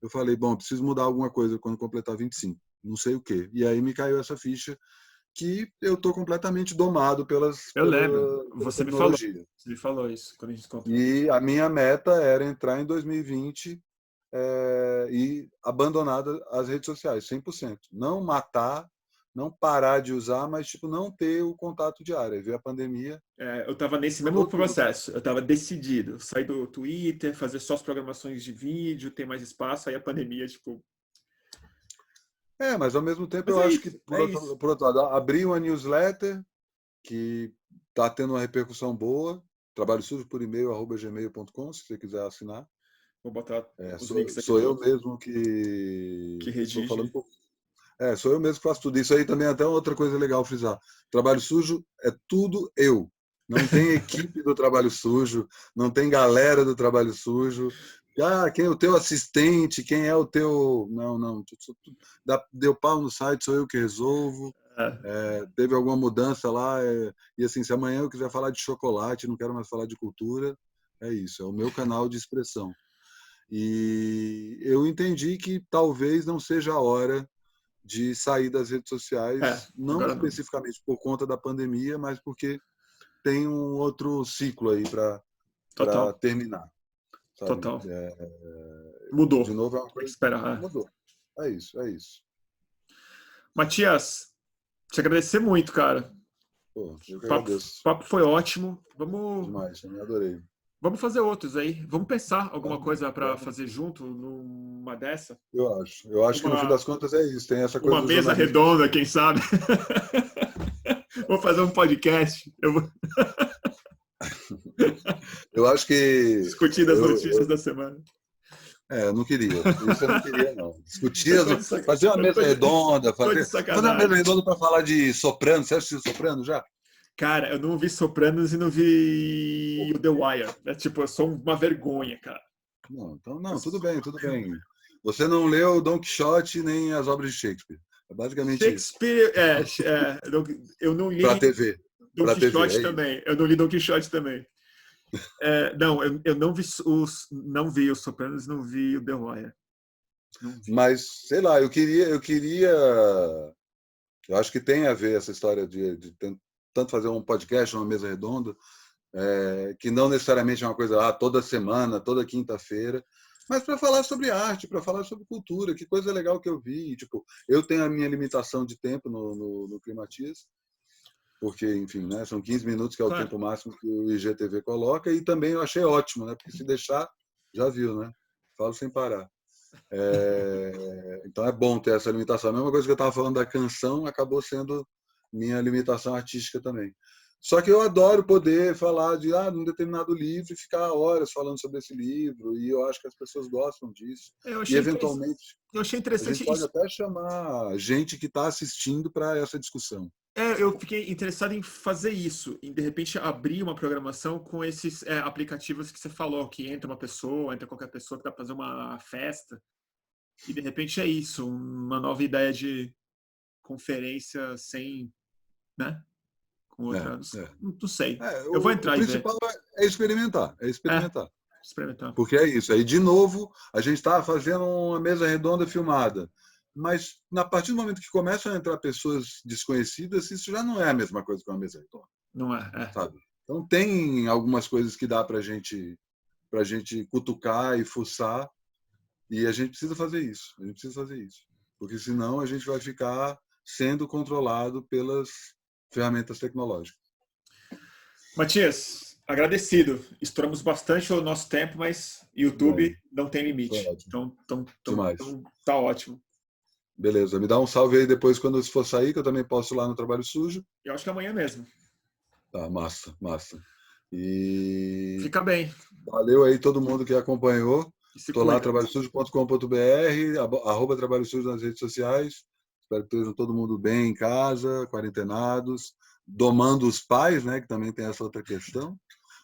eu falei, bom, preciso mudar alguma coisa quando completar 25. Não sei o quê. E aí me caiu essa ficha que eu estou completamente domado Eu lembro. pela Você me falou. tecnologia. Você me falou isso quando a gente se encontrou. E a minha meta era entrar em 2020 e abandonar as redes sociais, 100%. Não matar, não parar de usar, mas tipo não ter o contato diário. Aí veio a pandemia, Eu estava nesse mesmo jogou tudo. processo. Eu estava decidido. Sair do Twitter, fazer só as programações de vídeo, ter mais espaço. Aí a pandemia, tipo. Mas ao mesmo tempo Mas eu é acho que, isso, é isso. por outro lado, abri uma newsletter que está tendo uma repercussão boa, trabalho sujo por e-mail, @gmail.com, se você quiser assinar. Vou botar os Sou, links aqui sou no eu outro. mesmo Que que estou falando. redige. Sou eu mesmo que faço tudo. Isso aí também é até outra coisa legal frisar. Trabalho sujo é tudo eu. Não tem equipe do trabalho sujo, não tem galera do trabalho sujo. Quem é o teu assistente? Quem é o teu. Não, não. Deu pau no site, sou eu que resolvo. É, Teve alguma mudança lá. E assim, se amanhã eu quiser falar de chocolate, não quero mais falar de cultura, é isso. É o meu canal de expressão. E eu entendi que talvez não seja a hora de sair das redes sociais, não agora não. especificamente por conta da pandemia, mas porque tem um outro ciclo aí para Total, terminar, sabe? total. Mudou. De novo, é uma Tem que coisa que esperar. mudou. É isso, é isso. Matias, te agradecer muito, cara. Pô, eu que O papo, agradeço papo foi ótimo. Vamos, demais, eu me adorei. vamos fazer outros aí. Vamos pensar alguma Vamos, coisa para vamos. fazer junto numa dessa. Eu acho. Eu acho que no fim Uma, das contas é isso. Tem essa coisa uma do mesa jornalismo. redonda, quem sabe? Vou fazer um podcast. Eu vou Eu acho que discutir as notícias da semana. eu não queria. Isso eu não queria, não. Discutir, Eu tô de, fazer uma mesa redonda, tô de fazer uma mesa sacanagem. redonda para falar de Soprano. Você assistiu Soprano já? Cara, eu não vi Sopranos e não vi Pô, The Wire. É tipo, eu sou uma vergonha, cara. não, então Eu não, tudo sou bem, uma tudo bem. vergonha. Você não leu Don Quixote nem as obras de Shakespeare. É basicamente isso. Shakespeare, eu não Para li TV. Don Para TV, Quixote é isso. também. Eu não li Don Quixote também. Não, eu não vi não vi os Sopranos, não vi o The Wire. Não vi. Mas, sei lá, eu acho que tem a ver essa história de tanto fazer um podcast, uma mesa redonda, que não necessariamente é uma coisa toda semana, toda quinta-feira, mas para falar sobre arte, para falar sobre cultura, que coisa legal que eu vi. Tipo, eu tenho a minha limitação de tempo no Climatias, porque, enfim, né, são 15 minutos, que é o Claro, tempo máximo que o IGTV coloca, e também eu achei ótimo, né, porque se deixar, já viu, né? Falo sem parar. Então é bom ter essa limitação. A mesma coisa que eu estava falando da canção acabou sendo minha limitação artística também. Só que eu adoro poder falar de um determinado livro e ficar horas falando sobre esse livro, e eu acho que as pessoas gostam disso. Eu E, achei, eventualmente, eu achei a gente interessante pode isso. até chamar gente que está assistindo para essa discussão. Eu fiquei interessado em fazer isso, em de repente abrir uma programação com esses aplicativos que você falou, que entra uma pessoa, entra qualquer pessoa que dá para fazer uma festa, e de repente é isso, uma nova ideia de conferência sem, né, com É, outra, é. não sei. Eu vou O entrar e ver. principal é experimentar, é É, experimentar. experimentar. Porque é isso. Aí, de novo, a gente está fazendo uma mesa redonda filmada. Mas, a partir do momento que começam a entrar pessoas desconhecidas, isso já não é a mesma coisa que uma mesa redonda, Não é? sabe? Então, tem algumas coisas que dá para gente cutucar e fuçar, e a gente precisa fazer isso. A gente precisa fazer isso. Porque, senão, a gente vai ficar sendo controlado pelas ferramentas tecnológicas. Matias, agradecido. Estouramos bastante o nosso tempo, mas YouTube Bem, não tem foi limite. ótimo. Demais. Então tá ótimo. Beleza, me dá um salve aí depois quando for sair, que eu também posso ir lá no Trabalho Sujo. Eu acho que é amanhã mesmo. Tá, massa, massa. E Fica bem valeu aí todo mundo que acompanhou. e se Estou lá, cuida. trabalhosujo.com.br, arroba Trabalho Sujo nas redes sociais. Espero que estejam todo mundo bem em casa, quarentenados, domando os pais, né, que também tem essa outra questão.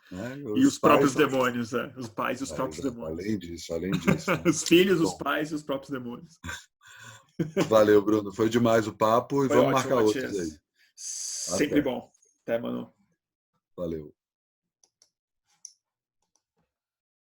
Né? E Os os pais próprios são... demônios, os pais e os próprios Exato, demônios. além disso. Né? Os filhos, os Bom, pais e os próprios demônios. valeu, Bruno. Foi demais o papo e Foi vamos ótimo, marcar outros aí. Matias. Sempre Até. bom. Até, mano. Valeu.